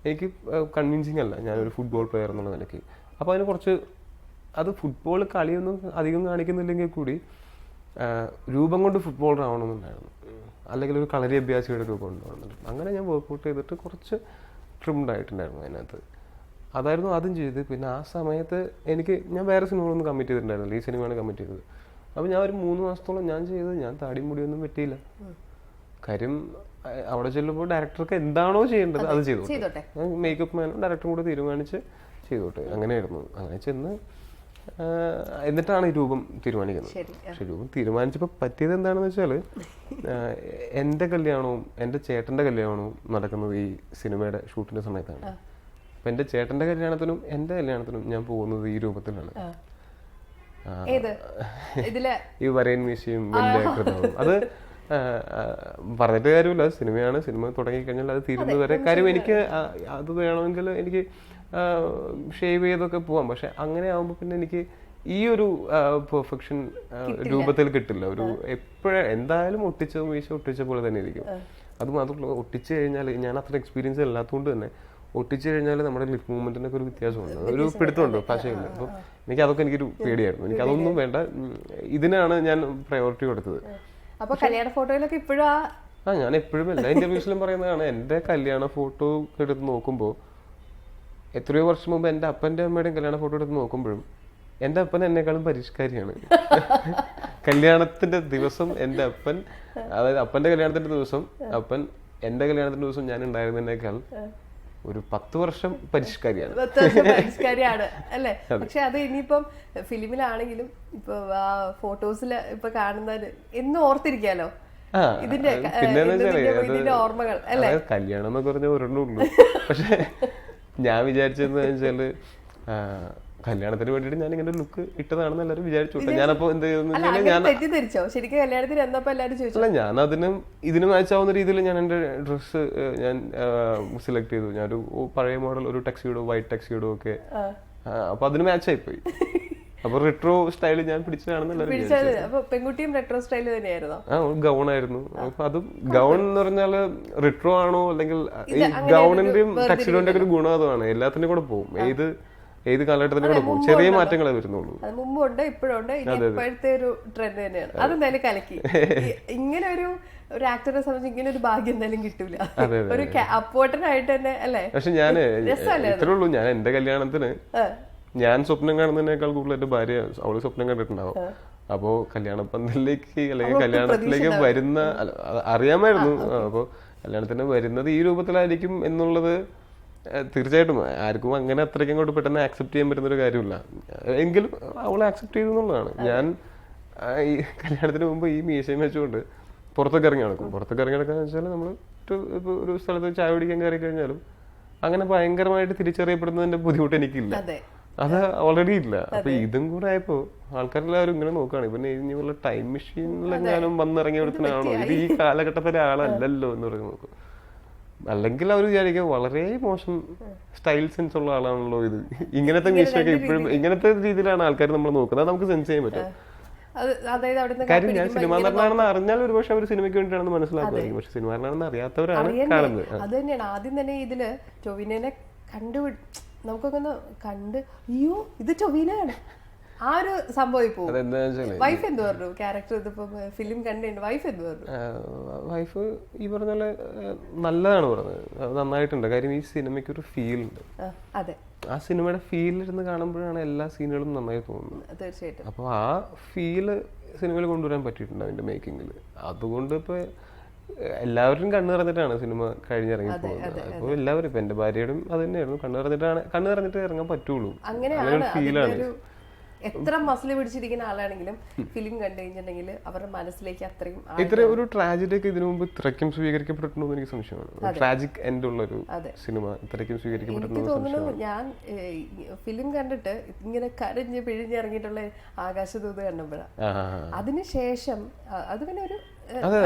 എനിക്ക് കൺവിൻസിങ് അല്ല ഞാനൊരു ഫുട്ബോൾ പ്ലെയർ എന്നുള്ള നിലയ്ക്ക്. അപ്പോൾ അതിന് കുറച്ച് അത് ഫുട്ബോൾ കളിയൊന്നും അധികം കാണിക്കുന്നില്ലെങ്കിൽ കൂടി രൂപം കൊണ്ട് ഫുട്ബോളർ ആവണമെന്നുണ്ടായിരുന്നു, അല്ലെങ്കിൽ ഒരു കളരി അഭ്യാസിയുടെ രൂപം ഉണ്ടാവണമെന്നുണ്ട്. അങ്ങനെ ഞാൻ വർക്കൗട്ട് ചെയ്തിട്ട് കുറച്ച് ട്രിംഡ് ആയിട്ടുണ്ടായിരുന്നു അതിനകത്ത്. അതായിരുന്നു ആദ്യം ചെയ്തത്. പിന്നെ ആ സമയത്ത് ഞാൻ വേറെ സിനിമകളൊന്നും കമ്മിറ്റ് ചെയ്തിട്ടുണ്ടായിരുന്നില്ല, ഈ സിനിമയാണ് കമ്മിറ്റ് ചെയ്തത്. അപ്പോൾ ഞാൻ ഒരു 3 മാസത്തോളം ഞാൻ താടി മുടിയൊന്നും വെട്ടിയില്ല. കാര്യം അവിടെ ചെല്ലുമ്പോൾ ഡയറക്ടർക്ക് എന്താണോ ചെയ്യേണ്ടത് അത് ചെയ്തോട്ടെ, മേക്കപ്പ് മാനും ഡയറക്ടറും കൂടെ തീരുമാനിച്ച് ചെയ്തോട്ടെ, അങ്ങനെയായിരുന്നു. അങ്ങനെ ചെന്ന് എന്നിട്ടാണ് ഈ രൂപം തീരുമാനിക്കുന്നത്. പക്ഷെ രൂപം തീരുമാനിച്ചപ്പോൾ പറ്റിയത് എന്താണെന്ന് വെച്ചാൽ എൻ്റെ കല്യാണവും എൻ്റെ ചേട്ടൻ്റെ കല്യാണവും നടക്കുന്നത് ഈ സിനിമയുടെ ഷൂട്ടിൻ്റെ സമയത്താണ്. അപ്പം എൻ്റെ ചേട്ടൻ്റെ കല്യാണത്തിനും എൻ്റെ കല്യാണത്തിനും ഞാൻ പോകുന്നത് ഈ രൂപത്തിലാണ്. ഈ വരയൻ മീശയും വലിയ കൃതവും. അത് പറഞ്ഞിട്ട് കാര്യമില്ല, സിനിമയാണ്. സിനിമ തുടങ്ങിക്കഴിഞ്ഞാൽ അത് തീരുന്നത് വരെ. കാര്യം എനിക്ക് അത് വേണമെങ്കിൽ എനിക്ക് ഷേവ് ചെയ്തൊക്കെ പോവാം. പക്ഷെ അങ്ങനെ ആകുമ്പോൾ പിന്നെ എനിക്ക് ഈ ഒരു പെർഫെക്ഷൻ രൂപത്തിൽ കിട്ടില്ല. ഒരു എന്തായാലും ഒട്ടിച്ച പോലെ തന്നെ ഇരിക്കും. അത് മാത്രമല്ല, ഒട്ടിച്ചു കഴിഞ്ഞാൽ ഞാൻ അത്ര എക്സ്പീരിയൻസ് അല്ലാത്തതുകൊണ്ട് തന്നെ ഒട്ടിച്ചു കഴിഞ്ഞാൽ നമ്മുടെ ലിപ് മൂവ്മെന്റിനൊക്കെ ഒരു വ്യത്യാസമുണ്ട്, ഒരു പിടുത്തമുണ്ട് ഭാഷയുണ്ട്. അപ്പോൾ എനിക്ക് അതൊക്കെ എനിക്കൊരു പേടിയായിരുന്നു. എനിക്ക് അതൊന്നും വേണ്ട, ഇതിനാണ് ഞാൻ പ്രയോറിറ്റി കൊടുത്തത്. അപ്പൊ കല്യാണ ഫോട്ടോയിലൊക്കെ ഇപ്പോഴും ഞാൻ എപ്പോഴും എല്ലാ ഇന്റർവ്യൂസിലും പറയുന്നതാണ്, എൻ്റെ കല്യാണ ഫോട്ടോ എടുത്ത് നോക്കുമ്പോൾ എത്രയോ വർഷം മുമ്പ് എൻ്റെ അപ്പൻ്റെ അമ്മയുടെയും കല്യാണ ഫോട്ടോ എടുത്ത് നോക്കുമ്പോഴും എൻ്റെ അപ്പൻ എന്നെക്കാളും പരിഷ്കാരിയാണ്. കല്യാണത്തിന്റെ ദിവസം എൻ്റെ അപ്പൻ, അതായത് അപ്പൻ്റെ കല്യാണത്തിന്റെ ദിവസം അപ്പൻ എൻ്റെ കല്യാണത്തിന്റെ ദിവസം ഞാൻ ഉണ്ടായിരുന്നതിനേക്കാൾ ഒരു 10 വർഷം പരിഷ്കാരിയാണ്. അല്ലേ? പക്ഷെ അത് ഇനിയിപ്പം ഫിലിമിലാണെങ്കിലും ഇപ്പൊ ആ ഫോട്ടോസിൽ ഇപ്പൊ കാണുന്നത് എന്നും ഓർത്തിരിക്കാലോ ഇതിന്റെ ഓർമ്മകൾ അല്ലേ? കല്യാണം എന്നൊക്കെ പറഞ്ഞാൽ ഒരെണ്ണുള്ളൂ. പക്ഷെ ഞാൻ വിചാരിച്ചതെന്ന് വെച്ചാല് കല്യാണത്തിന് വേണ്ടിട്ട് ഞാൻ ഇങ്ങനെ ലുക്ക് ഇട്ടതാണെന്ന് എല്ലാവരും വിചാരിച്ചു. ഞാനപ്പോ എന്ത് ചെയ്തെന്നല്ല, ഞാൻ ഇതിന് മാച്ച് ആവുന്ന രീതിയിൽ ഞാൻ എന്റെ ഡ്രസ്സ് ഞാൻ സെലക്ട് ചെയ്തു. ഞാനൊരു പഴയ മോഡൽ ഒരു ടെക്സിഡോ, വൈറ്റ് ടെക്സിഡോ ഒക്കെ, അപ്പൊ അതിന് മാച്ച് ആയിപ്പോയി. അപ്പൊ റെട്രോ സ്റ്റൈല് ഞാൻ പിടിച്ചതാണെന്ന് പെൺകുട്ടിയും റെട്രോ സ്റ്റൈല് തന്നെയായിരുന്നു. ഗൗൺ ആയിരുന്നു. അപ്പൊ അതും ഗൗൺ എന്ന് പറഞ്ഞാല് റെട്രോ ആണോ അല്ലെങ്കിൽ ഈ ഗൗണിന്റെയും ടെക്സിഡോന്റെ ഒക്കെ ഒരു ഗുണം അതാണ്, എല്ലാത്തിനും കൂടെ പോകും. ഏത് കാലഘട്ടത്തിനും കൂടെ പോകും. ചെറിയ മാറ്റങ്ങളെ വരുന്നുള്ളൂ. മുമ്പുണ്ട്, ഇപ്പോഴുണ്ട്, ഇപ്പോഴത്തെ ഒരു ട്രെൻഡ് തന്നെയാണ്. അതെന്തായാലും കലക്കി. ഇങ്ങനെ ഒരു ആക്ടറെ സംബന്ധിച്ച് ഇങ്ങനെ ഒരു ഭാഗ്യം എന്തായാലും കിട്ടൂല, ഒരു അപ്പോട്ടനായിട്ട് തന്നെ അല്ലേ? പക്ഷെ ഞാൻ ഇത്രേ ഉള്ളൂ, ഞാൻ എന്റെ കല്യാണത്തിന് ഞാൻ സ്വപ്നം കാണുന്നതിനേക്കാൾ കൂടുതൽ എന്റെ ഭാര്യ അവള് സ്വപ്നം കണ്ടിട്ടുണ്ടാവും. അപ്പോ കല്യാണ പന്തലിലേക്ക് അല്ലെങ്കിൽ കല്യാണത്തിലേക്ക് വരുന്ന അറിയാമായിരുന്നു. അപ്പൊ കല്യാണത്തിന് വരുന്നത് ഈ രൂപത്തിലായിരിക്കും എന്നുള്ളത് തീർച്ചയായിട്ടും ആർക്കും അങ്ങനെ അത്രയ്ക്കും കൊണ്ട് പെട്ടെന്ന് ആക്സെപ്റ്റ് ചെയ്യാൻ പറ്റുന്ന ഒരു കാര്യമില്ല. എങ്കിലും അവളെ ആക്സെപ്റ്റ് ചെയ്തു എന്നുള്ളതാണ്. ഞാൻ ഈ കല്യാണത്തിന് മുമ്പ് ഈ മീശയും വെച്ചുകൊണ്ട് പുറത്തൊക്കെ ഇറങ്ങി നടക്കും. പുറത്തൊക്കെ ഇറങ്ങി നടക്കാന്ന് വെച്ചാൽ നമ്മൾ ഒരു സ്ഥലത്ത് ചായ കുടിക്കാൻ കയറി കഴിഞ്ഞാലും അങ്ങനെ ഭയങ്കരമായിട്ട് തിരിച്ചറിയപ്പെടുന്നതിന്റെ ബുദ്ധിമുട്ട് എനിക്കില്ല, അത് ഓൾറെഡി ഇല്ല. അപ്പൊ ഇതും കൂടെ ആയപ്പോ ആൾക്കാരെല്ലാവരും ഇങ്ങനെ നോക്കുകയാണ്, ഇവന് ഇനിയുള്ള ടൈം മെഷീനിലെങ്ങാനും വന്നിറങ്ങിയെടുത്തനാണോ, ഇത് ഈ കാലഘട്ടത്തിലെ ആളല്ലല്ലോ എന്ന് പറഞ്ഞ് നോക്കും. അല്ലെങ്കിൽ അവർ വിചാരിക്കും വളരെ മോശം സ്റ്റൈൽ സെൻസ് ഉള്ള ആളാണല്ലോ ഇത്. ഇങ്ങനത്തെ മീശയൊക്കെ ഇപ്പോഴും ഇങ്ങനത്തെ രീതിയിലാണ് ആൾക്കാർ നമ്മൾ നോക്കുന്നത്. അത് നമുക്ക് സെൻസ് ചെയ്യാൻ പറ്റും. കാര്യം ഞാൻ സിനിമ നടനാണെന്ന് അറിഞ്ഞാൽ ഒരു പക്ഷെ അവർ സിനിമയ്ക്ക് വേണ്ടിയിട്ടാണെന്ന് മനസ്സിലാക്കുമായിരിക്കും. പക്ഷെ സിനിമ നടനാണെന്ന് അറിയാത്തവരാണ് കാണുന്നത്. അത് തന്നെയാണ് ആദ്യം തന്നെ ഇതില് ടൊവിനോനെ നമുക്കൊന്ന് കണ്ട് അയ്യോ ഇത് ടൊവിനോയാണ് ആ ഒരു സംഭവം. വൈഫ് എന്ത് പറഞ്ഞു? ക്യാരക്ടർ ഇതിപ്പോ ഫിലിം കണ്ടിട്ടുണ്ട്, വൈഫ് എന്ത് പറഞ്ഞു? വൈഫ് ഈ പറഞ്ഞ പോലെ നല്ലതാണ് പറഞ്ഞത്, നന്നായിട്ടുണ്ട്. കാര്യം ഈ സിനിമയ്ക്ക് ഒരു ഫീൽ ഉണ്ട്. അതെ, ആ സിനിമയുടെ ഫീലിരുന്ന് കാണുമ്പോഴാണ് എല്ലാ സീനുകളും നന്നായി തോന്നുന്നത്. തീർച്ചയായിട്ടും. അപ്പോൾ ആ ഫീല് സിനിമയിൽ കൊണ്ടുവരാൻ പറ്റിയിട്ടുണ്ട് അതിന്റെ മേക്കിങ്ങിൽ. അതുകൊണ്ട് ഇപ്പൊ എല്ലാവരും കണ്ണു നിറഞ്ഞിട്ടാണ് സിനിമ കഴിഞ്ഞിറങ്ങി പോകുന്നത്. അപ്പോൾ എല്ലാവരും ഇപ്പൊ എന്റെ ഭാര്യയോടും അത് തന്നെയായിരുന്നു, കണ്ണു നിറഞ്ഞിട്ട് ഇറങ്ങാൻ പറ്റുള്ളൂ. അങ്ങനെ ഫീലാണ്. എത്ര മസിൽ പിടിച്ചിരിക്കുന്ന ആളാണെങ്കിലും ഫിലിം കണ്ടു കഴിഞ്ഞിട്ടുണ്ടെങ്കിൽ അവരുടെ മനസ്സിലേക്ക് അത്രയും ഇത്ര ഒരു ട്രാജഡി ഒക്കെ ഇതിനു മുമ്പ് ഇത്രയ്ക്കും സ്വീകരിക്കപ്പെട്ടിട്ടുണ്ടോ എന്ന് എനിക്ക് സംശയമാണ്. ട്രാജിക് എൻഡ് ഉള്ള ഒരു സിനിമ ഇത്രയ്ക്കും സ്വീകരിക്കപ്പെട്ടിട്ടുണ്ടോ? ഞാൻ ഫിലിം കണ്ടിട്ട് ഇങ്ങനെ കരഞ്ഞ് പിഴിഞ്ഞിറങ്ങിയിട്ടുള്ള ആകാശദൂത് കണ്ടപ്പോഴാണ്. അതിനുശേഷം അത് പിന്നെ ഒരു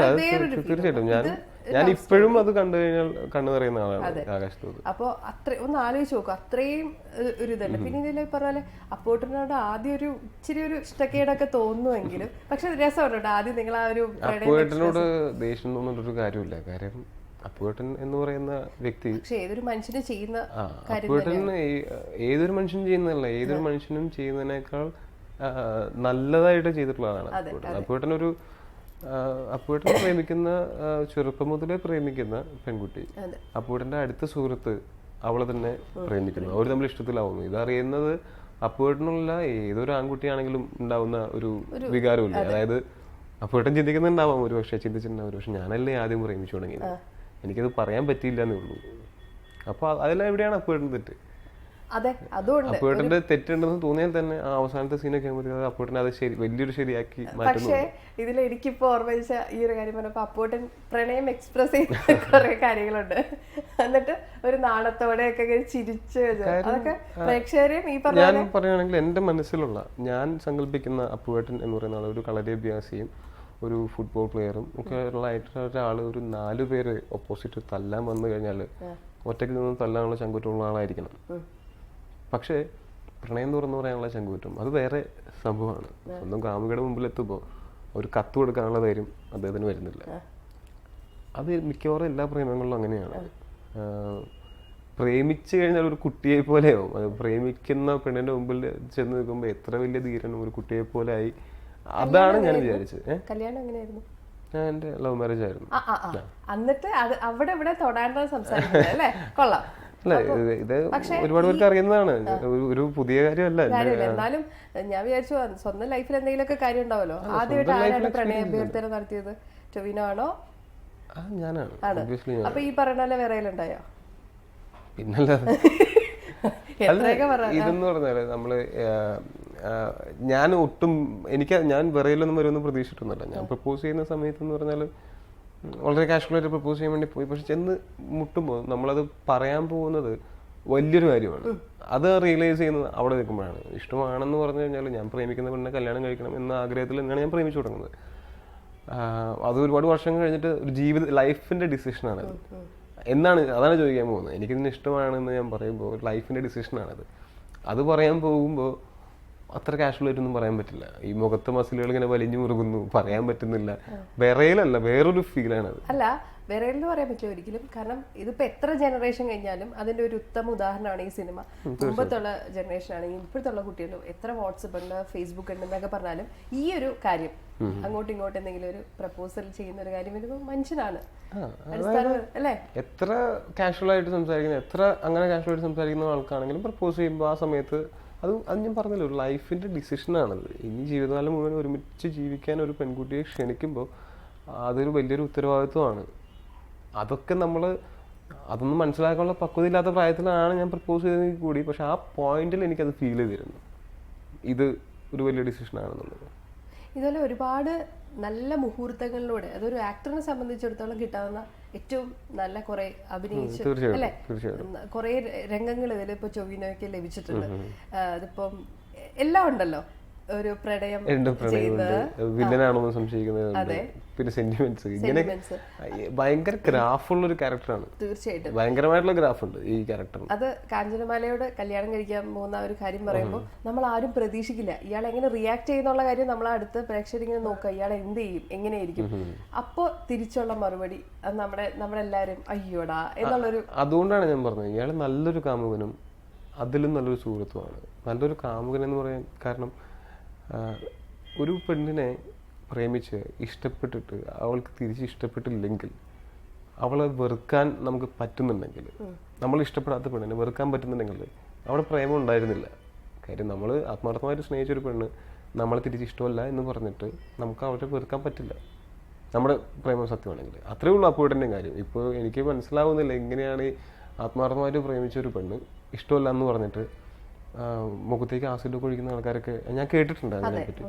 തീർച്ചയായിട്ടും ഞാൻ ഇപ്പോഴും അത് കണ്ടു കഴിഞ്ഞാൽ കണ്ണു നിറയുന്ന ആളാണ് ആകാശദൂത്. അപ്പൊ ഒന്ന് ആലോചിച്ച് നോക്കും, അത്രയും ഒരു ഇതല്ല. പിന്നെ ഇതിൽ പറഞ്ഞ പോലെ അപ്പോട്ടനോട് ആദ്യം ഒരു ഇച്ചിരി ഒരു ഇഷ്ടക്കേടൊക്കെ തോന്നുമെങ്കിലും പക്ഷെ രസമുണ്ട്. ആദ്യം നിങ്ങൾ ആ ഒരു അപ്പോട്ടനോട് ദേഷ്യം തോന്നുന്നൊരു കാര്യമില്ല. കാര്യം അപ്പുവേട്ടൻ എന്ന് പറയുന്ന വ്യക്തി ഏതൊരു മനുഷ്യനും ചെയ്യുന്ന അപ്പുവേട്ടൻ ഏതൊരു മനുഷ്യനും ചെയ്യുന്നതല്ല, ഏതൊരു മനുഷ്യനും ചെയ്യുന്നതിനേക്കാൾ നല്ലതായിട്ട് ചെയ്തിട്ടുള്ള ആളാണ് അപ്പുവേട്ടൻ. അപ്പുവേട്ടനെ പ്രേമിക്കുന്ന, ചെറുപ്പം മുതലേ പ്രേമിക്കുന്ന പെൺകുട്ടി അപ്പുവേട്ടന്റെ അടുത്ത സുഹൃത്ത് അവളെ തന്നെ പ്രേമിക്കുന്നു. അവർ തമ്മിൽ ഇഷ്ടത്തിലാവുന്നു. ഇതറിയുന്നത് അപ്പുവേട്ടനുള്ള ഏതൊരു ആൺകുട്ടിയാണെങ്കിലും ഉണ്ടാവുന്ന ഒരു വികാരമില്ല. അതായത് അപ്പുവേട്ടൻ ചിന്തിക്കുന്നുണ്ടാവാം, ഒരു പക്ഷെ ചിന്തിച്ചിട്ടുണ്ടാവും, പക്ഷെ ഞാനല്ലേ ആദ്യം പ്രേമിച്ചു തുടങ്ങിയത്, എനിക്കത് പറയാൻ പറ്റിയില്ല എന്നേ ഉള്ളൂ. അപ്പൊ അതെല്ലാം എവിടെയാണ് അപ്പുവേട്ടൻ തെറ്റ്? അതെ, അതുകൊണ്ട് അപ്പുവേട്ടന്റെ തെറ്റുണ്ടെന്ന് തോന്നിയാൽ തന്നെ ആ അവസാനത്തെ സീനൊക്കെ അപ്പുവേട്ടൻ അത് വലിയൊരു ശരിയാക്കി മാറ്റുന്നു. പക്ഷേ ഇതിൽ എനിക്കിപ്പോ ഓർമ്മ വെച്ച ഈ ഒരു കാര്യം പറഞ്ഞപ്പോ അപ്പുവേട്ടൻ പ്രണയം എക്സ്പ്രസ് ചെയ്യുന്ന കുറെ കാര്യങ്ങളുണ്ട്. എന്നിട്ട് ഒരു നാണത്തോടെ ഒക്കെ ചിരിച്ച് അതൊക്കെ പ്രേക്ഷകരെയും ഈ പറഞ്ഞ ഞാൻ പറയുകയാണെങ്കിൽ എന്റെ മനസ്സിലുള്ള ഞാൻ സങ്കല്പിക്കുന്ന അപ്പുവേട്ടൻ എന്ന് പറയുന്ന ആൾ ഒരു കളരിയഭ്യാസിയും ഒരു ഫുട്ബോൾ പ്ലെയറും ഒക്കെ ഉള്ളതായിട്ടുള്ള ഒരാൾ ഒരു 4 പേര് ഓപ്പോസിറ്റ് തല്ലാൻ വന്നു കഴിഞ്ഞാൽ ഒറ്റയ്ക്ക് നിന്ന് തല്ലാനുള്ള ചങ്കുറ്റുള്ള ആളായിരിക്കണം. പക്ഷേ പ്രണയം തുറന്നു പറയാനുള്ള ചങ്കൂറ്റം അത് വേറെ സംഭവമാണ്. സ്വന്തം കാമുകയുടെ മുമ്പിൽ എത്തുമ്പോൾ ഒരു കത്ത് കൊടുക്കാനുള്ള ധൈര്യം അദ്ദേഹത്തിന് വരുന്നില്ല. അത് മിക്കവാറും എല്ലാ പ്രേമങ്ങളിലും അങ്ങനെയാണ്. പ്രേമിച്ചു കഴിഞ്ഞാൽ ഒരു കുട്ടിയെ പോലെയാവും. അത് പ്രേമിക്കുന്ന പെണ്ണിന്റെ മുമ്പിൽ ചെന്ന് നിൽക്കുമ്പോൾ എത്ര വലിയ ധീരനും ഒരു കുട്ടിയെ പോലെ ആയി. അതാണ് ഞാൻ വിചാരിച്ചത്. കല്യാണം എങ്ങനെയായിരുന്നു? ഞാൻ എന്റെ ലവ് മാരേജ് ആയിരുന്നു. എന്നിട്ട് അവിടെ ഇവിടെ തൊടാണ്ട് സംസാരിക്കുന്നത് അല്ലേ? കൊള്ളാം. അല്ല, ഇത് ഒരുപാട് പേർക്ക് അറിയുന്നതാണ്, ഒരു പുതിയ കാര്യമല്ല. എന്നാലും ഞാൻ വിചാരിച്ചു സ്വന്തം ലൈഫിൽ എന്തെങ്കിലുമൊക്കെ കാര്യം ഉണ്ടാവല്ലോ. ആദ്യമായിട്ട് ആരാണ് പ്രണയ അഭ്യർത്ഥന നടത്തിയത്? ടൊവിനോ ആണോ? ഞാനാണ്. അപ്പൊ ഈ പറഞ്ഞ പോലെ വിറയലുണ്ടായോ? പിന്നല്ലാതെ. ഇതെന്ന് പറഞ്ഞാല് നമ്മള് ഞാൻ ഒട്ടും ഞാൻ വിറയിലൊന്നും വരുമെന്ന് പ്രതീക്ഷിച്ചിട്ടൊന്നുമല്ല. ഞാൻ പ്രപ്പോസ് ചെയ്യുന്ന സമയത്ത് എന്ന് പറഞ്ഞാല് വളരെ കാഷ്വലായിട്ട് പ്രപ്പോസ് ചെയ്യാൻ വേണ്ടി പോയി. പക്ഷെ ചെന്ന് മുട്ടുമ്പോൾ നമ്മളത് പറയാൻ പോകുന്നത് വലിയൊരു കാര്യമാണ്. അത് റിയലൈസ് ചെയ്യുന്നത് അവിടെ നിൽക്കുമ്പോഴാണ്. ഇഷ്ടമാണെന്ന് പറഞ്ഞു കഴിഞ്ഞാൽ ഞാൻ പ്രേമിക്കുന്ന പെണ്ണെ കല്യാണം കഴിക്കണം എന്ന ആഗ്രഹത്തിൽ തന്നെയാണ് ഞാൻ പ്രേമിച്ചു തുടങ്ങുന്നത്. അത് ഒരുപാട് വർഷം കഴിഞ്ഞിട്ട് ഒരു ലൈഫിന്റെ ഡിസിഷനാണത്. അതാണ് ചോദിക്കാൻ പോകുന്നത്. എനിക്കിതിന് ഇഷ്ടമാണെന്ന് ഞാൻ പറയുമ്പോൾ ഒരു ലൈഫിന്റെ ഡിസിഷനാണത്. അത് പറയാൻ പോകുമ്പോൾ അത്ര കാഷ്വലായിട്ടൊന്നും പറയാൻ പറ്റില്ല. ഈ മുഖത്തെ മസിലുകൾ ഇങ്ങനെ വലിഞ്ഞു മുറുകുന്നു, പറയാൻ പറ്റുന്നില്ല. വിറയിലല്ല, വേറൊരു ഫീലാണത്. അല്ല, വിറയലെന്ന് പറയാൻ പറ്റില്ല ഒരിക്കലും. കാരണം ഇതിപ്പോ എത്ര ജനറേഷൻ കഴിഞ്ഞാലും അതിന്റെ ഒരു ഉത്തമ ഉദാഹരണമാണ് ഈ സിനിമ. മുമ്പത്തുള്ള ജനറേഷൻ ആണെങ്കിൽ ഇപ്പോഴത്തുള്ള കുട്ടികളും എത്ര വാട്സപ്പ് ഉണ്ട്, ഫേസ്ബുക്ക് ഉണ്ട് എന്നൊക്കെ പറഞ്ഞാലും ഈ ഒരു കാര്യം അങ്ങോട്ടും ഇങ്ങോട്ടും എന്തെങ്കിലും ഒരു പ്രപ്പോസൽ ചെയ്യുന്ന ഒരു കാര്യം വരുമ്പോൾ മനുഷ്യനാണ് അല്ലേ? എത്ര കാഷ്വലായിട്ട് സംസാരിക്കുന്ന, എത്ര അങ്ങനെ കാഷ്വലായിട്ട് സംസാരിക്കുന്ന ആൾക്കാണെങ്കിലും പ്രപ്പോസ് ചെയ്യുമ്പോൾ ആ സമയത്ത് അത് ഞാൻ പറഞ്ഞല്ലോ, ഒരു ലൈഫിന്റെ ഡിസിഷനാണത്. ഇനി ജീവിതകാലം മുഴുവൻ ഒരുമിച്ച് ജീവിക്കാൻ ഒരു പെൺകുട്ടിയെ ക്ഷണിക്കുമ്പോൾ അതൊരു വലിയൊരു ഉത്തരവാദിത്വമാണ്. അതൊന്നും മനസ്സിലാക്കാനുള്ള പക്വതയില്ലാത്ത പ്രായത്തിലാണ് ഞാൻ പ്രപ്പോസ് ചെയ്തതെങ്കിൽ കൂടി, പക്ഷെ ആ പോയിന്റിൽ എനിക്കത് ഫീൽ ചെയ്തിരുന്നു, ഇത് ഒരു വലിയ ഡിസിഷനാണെന്നുള്ളത്. ഇതുപോലെ ഒരുപാട് നല്ല മുഹൂർത്തങ്ങളിലൂടെ അതൊരു ആക്ടറിനെ സംബന്ധിച്ചിടത്തോളം കിട്ടാവുന്ന ഏറ്റവും നല്ല കുറെ അഭിനയിച്ചു അല്ലെ, കുറെ രംഗങ്ങൾ ഇതിലിപ്പോ ടൊവിനോയ്ക്ക് ലഭിച്ചിട്ടുണ്ട്. അതിപ്പം എല്ലാം ഉണ്ടല്ലോ. ഒരു പ്രണയം വില്ലനാണെന്ന് സംശയിക്കുന്നത്, പിന്നെ സെന്റിമെന്റ്സ്, ഇങ്ങനെ ഭയങ്കര ഗ്രാഫുള്ള ഒരു ക്യാരക്ടറാണ്. തീർച്ചയായിട്ടും ഭയങ്കരമായിട്ടുള്ള ഗ്രാഫ് ഉണ്ട് ഈ ക്യാരക്ടറിന്. അത് കാഞ്ചനമാലയോട് കല്യാണം കഴിക്കാൻ പോകുന്ന ഒരു കാര്യം പറയുമ്പോൾ നമ്മൾ ആരും പ്രതീക്ഷിക്കില്ല ഇയാൾ എങ്ങനെ റിയാക്ട് ചെയ്യുന്നുള്ള കാര്യം. നമ്മൾ അടുത്ത് പ്രേക്ഷകരിങ്ങനെ നോക്കുക, ഇയാൾ എന്ത് ചെയ്യും, എങ്ങനെയായിരിക്കും. അപ്പോ തിരിച്ചുള്ള മറുപടി നമ്മളെല്ലാരും അയ്യോടാ എന്നുള്ളൊരു. അതുകൊണ്ടാണ് ഞാൻ പറഞ്ഞത് ഇയാൾ നല്ലൊരു കാമുകനും അതിലും നല്ലൊരു സുഹൃത്തുമാണ്. നല്ലൊരു കാമുകൻ എന്ന് പറയാൻ കാരണം, ഒരു പെണ്ണിനെ പ്രേമിച്ച് ഇഷ്ടപ്പെട്ടിട്ട് അവൾക്ക് തിരിച്ച് ഇഷ്ടപ്പെട്ടില്ലെങ്കിൽ, അവളെ വെറുക്കാൻ നമുക്ക് പറ്റുന്നുണ്ടെങ്കിൽ, നമ്മൾ ഇഷ്ടപ്പെടാത്ത പെണ്ണിനെ വെറുക്കാൻ പറ്റുന്നുണ്ടെങ്കിൽ അവിടെ പ്രേമം ഉണ്ടായിരുന്നില്ല. കാര്യം നമ്മൾ ആത്മാർത്ഥമായിട്ട് സ്നേഹിച്ചൊരു പെണ്ണ് നമ്മളെ തിരിച്ച് ഇഷ്ടമല്ല എന്ന് പറഞ്ഞിട്ട് നമുക്ക് അവരെ വെറുക്കാൻ പറ്റില്ല, നമ്മുടെ പ്രേമം സത്യമാണെങ്കിൽ. അത്രേ ഉള്ളൂ അപ്പോഴത്തെ കാര്യം. ഇപ്പോൾ എനിക്ക് മനസ്സിലാവുന്നില്ല എങ്ങനെയാണ് ആത്മാർത്ഥമായിട്ട് പ്രേമിച്ചൊരു പെണ്ണ് ഇഷ്ടമല്ല എന്ന് പറഞ്ഞിട്ട് മുഖത്തേക്ക് ആസിഡൊക്കെ ഒഴിക്കുന്ന ആൾക്കാരൊക്കെ ഞാൻ കേട്ടിട്ടുണ്ട്. അതിനെപ്പറ്റി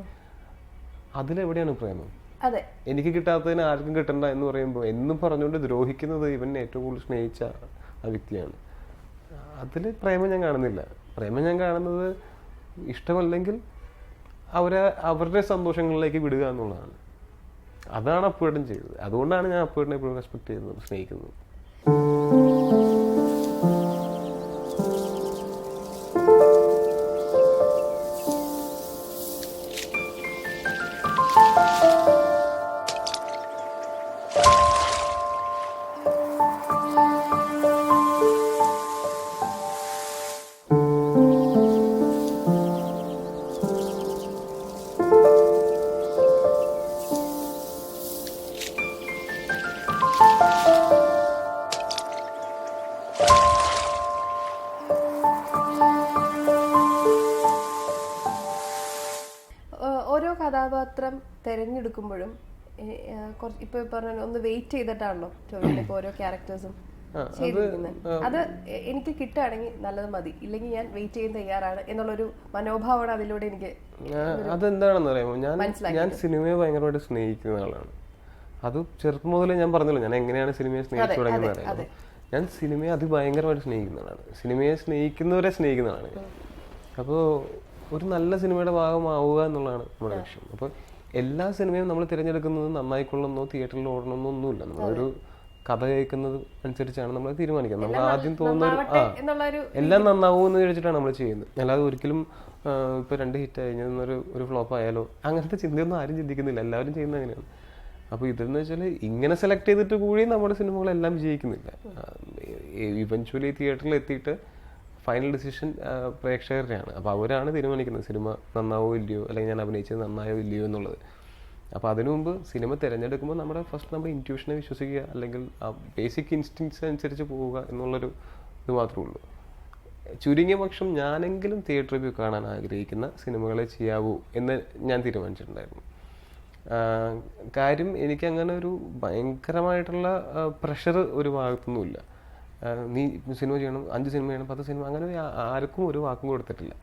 അതിലെവിടെയാണ് പ്രേമം? എനിക്ക് കിട്ടാത്തതിന് ആർക്കും കിട്ടണ്ട എന്ന് പറയുമ്പോൾ എന്നും പറഞ്ഞുകൊണ്ട് ദ്രോഹിക്കുന്നത് ഇവൻ ഏറ്റവും കൂടുതൽ സ്നേഹിച്ച ആ വ്യക്തിയാണ്. അതിൽ പ്രേമം ഞാൻ കാണുന്നില്ല. പ്രേമം ഞാൻ കാണുന്നത് ഇഷ്ടമല്ലെങ്കിൽ അവരുടെ സന്തോഷങ്ങളിലേക്ക് വിടുക എന്നുള്ളതാണ്. അതാണ് അപ്പുവേട്ടൻ ചെയ്തത്. അതുകൊണ്ടാണ് ഞാൻ അപ്പുവേട്ടനെ എപ്പോഴും റെസ്പെക്ട് ചെയ്യുന്നത്, സ്നേഹിക്കുന്നത്. ഓരോ കഥാപാത്രം തിരഞ്ഞെടുക്കുമ്പോഴും ഇപ്പൊ പറഞ്ഞ ഒന്ന് വെയിറ്റ് ചെയ്തിട്ടാണല്ലോ ടൊവിനോ ഇപ്പൊ ഓരോ ക്യാരക്ടേഴ്സും ചെയ്തിരിക്കുന്നത്. അത് എനിക്ക് കിട്ടുകയാണെങ്കിൽ നല്ലത് മതി, ഇല്ലെങ്കിൽ ഞാൻ വെയിറ്റ് ചെയ്യാൻ തയ്യാറാണ് എന്നുള്ളൊരു മനോഭാവമാണ് അതിലൂടെ എനിക്ക്. അതെന്താണെന്ന് പറയുമോ, ഞാൻ സിനിമയെ ഭയങ്കരമായിട്ട് സ്നേഹിക്കുന്ന ആളാണ്. അത് ചെറുപ്പം മുതലേ ഞാൻ പറഞ്ഞല്ലോ ഞാൻ എങ്ങനെയാണ് സിനിമയെ സ്നേഹിച്ചു തുടങ്ങിയെന്ന് അറിയാം. ഞാൻ സിനിമയെ അതിഭയങ്കരമായിട്ട് സ്നേഹിക്കുന്നതാണ്. സിനിമയെ സ്നേഹിക്കുന്നവരെ സ്നേഹിക്കുന്നതാണ്. അപ്പോൾ ഒരു നല്ല സിനിമയുടെ ഭാഗമാവുക എന്നുള്ളതാണ് നമ്മുടെ ലക്ഷ്യം. അപ്പോൾ എല്ലാ സിനിമയും നമ്മൾ തിരഞ്ഞെടുക്കുന്നത് നന്നായിക്കൊള്ളുന്നോ തിയേറ്ററിൽ ഓടണമെന്നോ ഒന്നുമില്ല. നമ്മളൊരു കഥ കേൾക്കുന്നത് അനുസരിച്ചാണ് നമ്മൾ തീരുമാനിക്കുന്നത്. നമുക്ക് ആദ്യം തോന്നുന്ന എന്നുള്ളൊരു എല്ലാം നന്നാവും എന്ന് ചോദിച്ചിട്ടാണ് നമ്മൾ ചെയ്യുന്നത്. അല്ലാതെ ഒരിക്കലും ഇപ്പൊ 2 ഹിറ്റ് കഴിഞ്ഞൊരു ഫ്ലോപ്പ് ആയാലോ അങ്ങനത്തെ ചിന്തയൊന്നും ആരും ചിന്തിക്കുന്നില്ല. എല്ലാവരും ചെയ്യുന്നത് അങ്ങനെയാണ്. അപ്പോൾ ഇതെന്ന് വെച്ചാൽ ഇങ്ങനെ സെലക്ട് ചെയ്തിട്ട് കൂടി നമ്മുടെ സിനിമകളെല്ലാം വിജയിക്കുന്നില്ല. ഇവൻച്വലി തിയേറ്ററിൽ എത്തിയിട്ട് ഫൈനൽ ഡിസിഷൻ പ്രേക്ഷകരുടെയാണ്. അപ്പോൾ അവരാണ് തീരുമാനിക്കുന്നത് സിനിമ നന്നാവോ ഇല്ലയോ, അല്ലെങ്കിൽ ഞാൻ അഭിനയിച്ചത് നന്നായോ ഇല്ലയോ എന്നുള്ളത്. അപ്പോൾ അതിനു മുമ്പ് സിനിമ തിരഞ്ഞെടുക്കുമ്പോൾ നമ്മുടെ ഇൻറ്റ്യൂഷനെ വിശ്വസിക്കുക, അല്ലെങ്കിൽ ആ ബേസിക് ഇൻസ്റ്റിങ്സ് അനുസരിച്ച് പോവുക എന്നുള്ളൊരു ഇത് മാത്രമേ ഉള്ളൂ. ചുരുങ്ങിയ പക്ഷം ഞാനെങ്കിലും തിയേറ്റർ റിവ്യൂ കാണാൻ ആഗ്രഹിക്കുന്ന സിനിമകളെ ചെയ്യാവൂ എന്ന് ഞാൻ തീരുമാനിച്ചിട്ടുണ്ടായിരുന്നു. കാര്യം എനിക്കങ്ങനെ ഒരു ഭയങ്കരമായിട്ടുള്ള പ്രഷർ ഒരു ഭാഗത്തൊന്നുമില്ല. നീ സിനിമ ചെയ്യണം, 5 സിനിമ ചെയ്യണം, 10 സിനിമ, അങ്ങനെ ആർക്കും ഒരു വാക്കും കൊടുത്തിട്ടില്ല.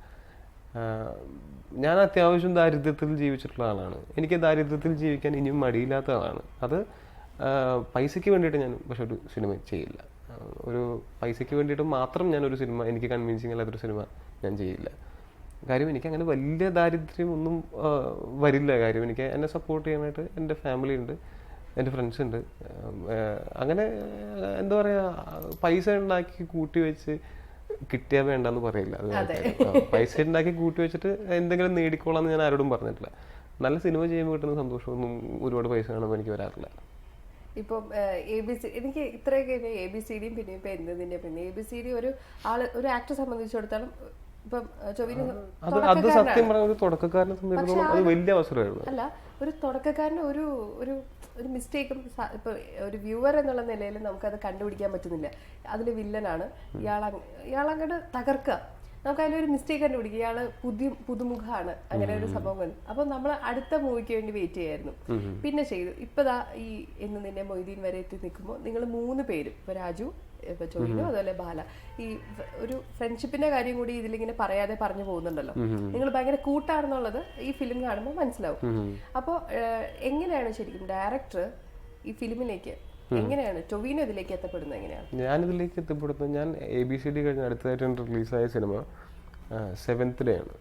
ഞാൻ അത്യാവശ്യം ദാരിദ്ര്യത്തിൽ ജീവിച്ചിട്ടുള്ള ആളാണ്. എനിക്ക് ദാരിദ്ര്യത്തിൽ ജീവിക്കാൻ ഇനിയും മടിയില്ലാത്ത ആളാണ്. അത് പൈസയ്ക്ക് വേണ്ടിയിട്ട് ഞാൻ പക്ഷെ ഒരു സിനിമ ചെയ്യില്ല. ഒരു പൈസയ്ക്ക് വേണ്ടിയിട്ട് മാത്രം ഞാനൊരു സിനിമ, എനിക്ക് കൺവിൻസിങ് അല്ലാത്തൊരു സിനിമ ഞാൻ ചെയ്യില്ല. കാര്യം എനിക്ക് അങ്ങനെ വലിയ ദാരിദ്ര്യം ഒന്നും വരില്ല. കാര്യം എനിക്ക് എന്നെ സപ്പോർട്ട് ചെയ്യാനായിട്ട് എൻ്റെ ഫാമിലി ഉണ്ട്, എൻ്റെ ഫ്രണ്ട്സ് ഉണ്ട്. അങ്ങനെ എന്താ പറയുക, പൈസ ഉണ്ടാക്കി കൂട്ടി വെച്ച് കിട്ടിയാൽ വേണ്ടെന്ന് പറയില്ല. പൈസ ഉണ്ടാക്കി കൂട്ടി വെച്ചിട്ട് എന്തെങ്കിലും നേടിക്കോളാന്ന് ഞാൻ ആരോടും പറഞ്ഞിട്ടില്ല. നല്ല സിനിമ ചെയ്യുമ്പോൾ കിട്ടുന്ന സന്തോഷമൊന്നും ഒരുപാട് പൈസ കാണുമ്പോൾ എനിക്ക് വരാറില്ല. ഇപ്പം ABC എനിക്ക് ഇത്രയൊക്കെ ABCDയും പിന്നെ ഇപ്പം എന്തിന്റെ പിന്നെ ABCD ഒരു ആക്ടറെ സംബന്ധിച്ചിടത്തോളം ഇപ്പം അത് സത്യം പറഞ്ഞ ഒരു തുടക്കക്കാരനെ സംബന്ധിച്ചിടത്തോളം അത് വലിയ അവസരമായിരുന്നു. അല്ല, ഒരു തുടക്കക്കാരന് ഒരു ഒരു ഒരു മിസ്റ്റേക്കും ഇപ്പൊ ഒരു വ്യൂവർ എന്നുള്ള നിലയിൽ നമുക്കത് കണ്ടുപിടിക്കാൻ പറ്റുന്നില്ല. അതിൽ വില്ലനാണ് ഇയാളങ്ങോട്ട് തകർക്കുക, നമുക്ക് അതിലൊരു മിസ്റ്റേക്ക് കണ്ടുപിടിക്കുക, ഇയാള് പുതുമുഖമാണ്, അങ്ങനെ ഒരു സംഭവം കണ്ടു. അപ്പൊ നമ്മൾ അടുത്ത മൂവിക്ക് വേണ്ടി വെയിറ്റ് ചെയ്യായിരുന്നു. പിന്നെ ചെയ്തു. ഇപ്പതാ ഈ എന്ന് നിന്നെ മൊയ്തീൻ വരെ എത്തി നിൽക്കുമ്പോൾ നിങ്ങൾ 3 പേരും, ഇപ്പൊ രാജു, ഇപ്പൊ ചോദിനു, അതുപോലെ ബാല, ഈ ഒരു ഫ്രണ്ട്ഷിപ്പിന്റെ കാര്യം കൂടി ഇതിലിങ്ങനെ പറയാതെ പറഞ്ഞു പോകുന്നുണ്ടല്ലോ. നിങ്ങൾ ഭയങ്കര കൂട്ടാണെന്നുള്ളത് ഈ ഫിലിം കാണുമ്പോൾ മനസ്സിലാവും. അപ്പോൾ എങ്ങനെയാണ് ശരിക്കും ഡയറക്ടർ ഈ ഫിലിമിലേക്ക് എങ്ങനെയാണ് ടൊവിനോ ഇതിലേക്ക് എത്തപ്പെടുന്നത്? എങ്ങനെയാണ് ഞാനിതിലേക്ക് എത്തപ്പെടുന്നത്? ഞാൻ ABCD കഴിഞ്ഞ അടുത്തതായിട്ട് റിലീസായ സിനിമ 7th Day ആണ്.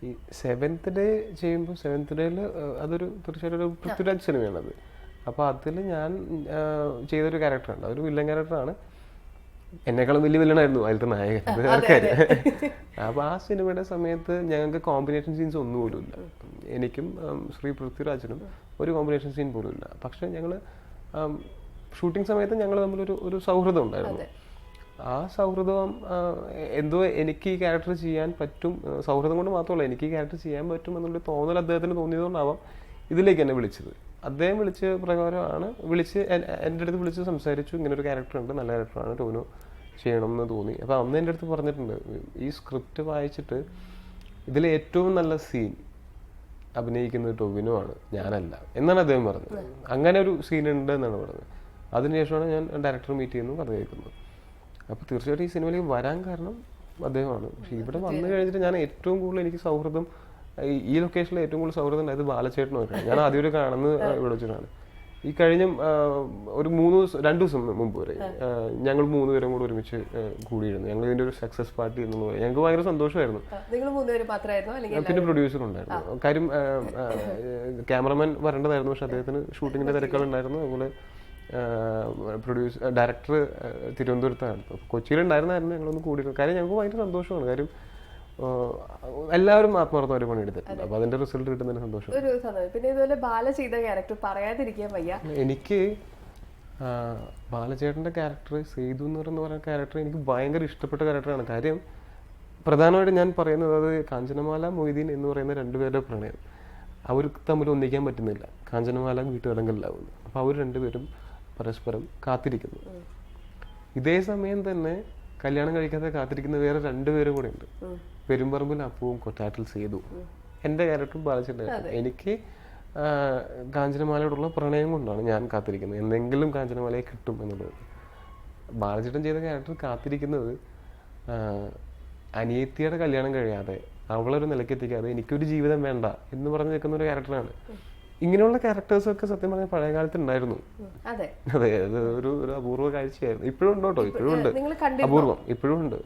ഈ 7th Day ചെയ്യുമ്പോൾ 7th Dayയിൽ അതൊരു തീർച്ചയായിട്ടും ഒരു പൃഥ്വിരാജ് സിനിമയാണത്. അപ്പോൾ അതിൽ ഞാൻ ചെയ്തൊരു ക്യാരക്ടറാണ്, അതൊരു വില്ലൻ ക്യാരക്ടറാണ്. എന്നെക്കാളും വലിയ വില്ലനായിരുന്നു അതിലത്തെ നായകൻ. അപ്പോൾ ആ സിനിമയുടെ സമയത്ത് ഞങ്ങൾക്ക് കോമ്പിനേഷൻ സീൻസ് ഒന്നും പോലും ഇല്ല. എനിക്കും ശ്രീ പൃഥ്വിരാജിനും ഒരു കോമ്പിനേഷൻ സീൻ പോലും ഇല്ല. പക്ഷെ ഞങ്ങൾ ഷൂട്ടിംഗ് സമയത്ത് ഞങ്ങൾ തമ്മിലൊരു സൗഹൃദം ഉണ്ടായിരുന്നു. ആ സൗഹൃദം എന്തോ എനിക്ക് ഈ ക്യാരക്ടർ ചെയ്യാൻ പറ്റും, സൗഹൃദം കൊണ്ട് മാത്രമല്ല എനിക്ക് ഈ ക്യാരക്ടർ ചെയ്യാൻ പറ്റും എന്നുള്ളൊരു തോന്നൽ അദ്ദേഹത്തിന് തോന്നിയതുകൊണ്ടാവാം ഇതിലേക്ക് എന്നെ വിളിച്ചത്. അദ്ദേഹം വിളിച്ച പ്രകാരമാണ് എൻ്റെ അടുത്ത് വിളിച്ച് സംസാരിച്ചു, ഇങ്ങനൊരു ക്യാരക്ടർ ഉണ്ട്, നല്ല ക്യാരക്ടറാണ്, ടോവിനോ ചെയ്യണം എന്ന് തോന്നി. അപ്പോൾ അന്ന് എൻ്റെ അടുത്ത് പറഞ്ഞിട്ടുണ്ട്, ഈ സ്ക്രിപ്റ്റ് വായിച്ചിട്ട് ഇതിലെ ഏറ്റവും നല്ല സീൻ അഭിനയിക്കുന്നത് ടൊവിനോ ആണ്, ഞാനല്ല എന്നാണ് അദ്ദേഹം പറഞ്ഞത്. അങ്ങനെ ഒരു സീൻ ഉണ്ട് എന്നാണ് പറഞ്ഞത്. അതിനുശേഷമാണ് ഞാൻ ഡയറക്ടർ മീറ്റ് ചെയ്യുന്നു, കഥ കേൾക്കുന്നത്. അപ്പോൾ തീർച്ചയായിട്ടും ഈ സിനിമയിലേക്ക് വരാൻ കാരണം അദ്ദേഹമാണ്. പക്ഷെ ഇവിടെ വന്നു കഴിഞ്ഞിട്ട് ഞാൻ ഏറ്റവും കൂടുതൽ എനിക്ക് സൗഹൃദം ഈ ലൊക്കേഷനിൽ ഏറ്റവും കൂടുതൽ സൗഹൃദം ഉണ്ടായത് ബാലച്ചേട്ടനുമായിട്ടാണ്. ഞാൻ ആദ്യം കാണുന്നത് ഇവിടെ വെച്ചിട്ടാണ്. ഈ കഴിഞ്ഞ ഒരു 2 ദിവസം മുമ്പ് വരെ ഞങ്ങൾ 3 പേരും കൂടെ ഒരുമിച്ച് കൂടിയിരുന്നു. ഞങ്ങൾ ഇതിന്റെ ഒരു സക്സസ് പാർട്ടി എന്നുള്ള പോലെ ഞങ്ങൾക്ക് ഭയങ്കര സന്തോഷമായിരുന്നു. പിന്നെ പ്രൊഡ്യൂസർ ഉണ്ടായിരുന്നു. കാര്യം ക്യാമറമാൻ വരേണ്ടതായിരുന്നു, പക്ഷെ അദ്ദേഹത്തിന് ഷൂട്ടിങ്ങിന്റെ തിരക്കുകളുണ്ടായിരുന്നു. അതുപോലെ ഡയറക്ടർ തിരുവനന്തപുരത്തായിരുന്നു. കൊച്ചിയിലുണ്ടായിരുന്നായിരുന്നു. ഞങ്ങളൊന്ന് കൂടിയിരുന്നു. കാര്യം ഞങ്ങൾക്ക് ഭയങ്കര സന്തോഷമാണ്. കാര്യം എല്ലാവരും ആത്മാർത്ഥമായിട്ട് പണിയെടുത്തിട്ടുണ്ട്. അപ്പൊ അതിന്റെ റിസൾട്ട് കിട്ടുന്നതിന് സന്തോഷം. പിന്നെ ഇതുപോലെ ബാല ചെയ്ത ക്യാരക്ടർ പറയാതിരിക്കാൻ വയ്യ. എനിക്ക് ബാലചേട്ടന്റെ ക്യാരക്ടർ, സേതു എന്ന് പറയുന്ന ക്യാരക്ടർ എനിക്ക് ഭയങ്കര ഇഷ്ടപ്പെട്ട ക്യാരക്ടറാണ്. കാര്യം പ്രധാനമായിട്ടും ഞാൻ പറയുന്നത് അത് കാഞ്ചനമാല മൊയ്തീൻ എന്ന് പറയുന്ന 2 പേരുടെ പ്രണയം. അവർക്ക് തമ്മിൽ ഒന്നിക്കാൻ പറ്റുന്നില്ല. കാഞ്ചനമാല വീട്ടുതടങ്കലിലാവുന്നു. അപ്പൊ അവർ 2 പേരും പരസ്പരം കാത്തിരിക്കുന്നു. ഇതേ സമയം തന്നെ കല്യാണം കഴിക്കാതെ കാത്തിരിക്കുന്ന വേറെ 2 പേരും കൂടെ ഉണ്ട്. പെരുമ്പറമ്പിൽ അപ്പുവും കൊട്ടാറ്റിൽ സേതു. എൻ്റെ ക്യാരക്ടറും ബാലചേട്ടനായിരുന്നു. എനിക്ക് കാഞ്ചനമാലയോടുള്ള പ്രണയം കൊണ്ടാണ് ഞാൻ കാത്തിരിക്കുന്നത്, എന്തെങ്കിലും കാഞ്ചനമാലയെ കിട്ടും എന്നുള്ളത്. ബാലചേട്ടൻ ചെയ്ത ക്യാരക്ടർ കാത്തിരിക്കുന്നത് അനിയത്തിയുടെ കല്യാണം കഴിയാതെ അവളൊരു നിലയ്ക്കെത്തിക്കാതെ എനിക്കൊരു ജീവിതം വേണ്ട എന്ന് പറഞ്ഞ് നിൽക്കുന്ന ഒരു ക്യാരക്ടറാണ്. ഇങ്ങനെയുള്ള ക്യാരക്ടേഴ്സൊക്കെ സത്യം പറഞ്ഞാൽ പഴയ കാലത്ത് ഉണ്ടായിരുന്നു. അതെ, അത് ഒരു അപൂർവ കാഴ്ചയായിരുന്നു. ഇപ്പോഴും ഉണ്ട് കേട്ടോ, ഇപ്പോഴും ഉണ്ട്. അപൂർവം ഇപ്പോഴും ഉണ്ട്.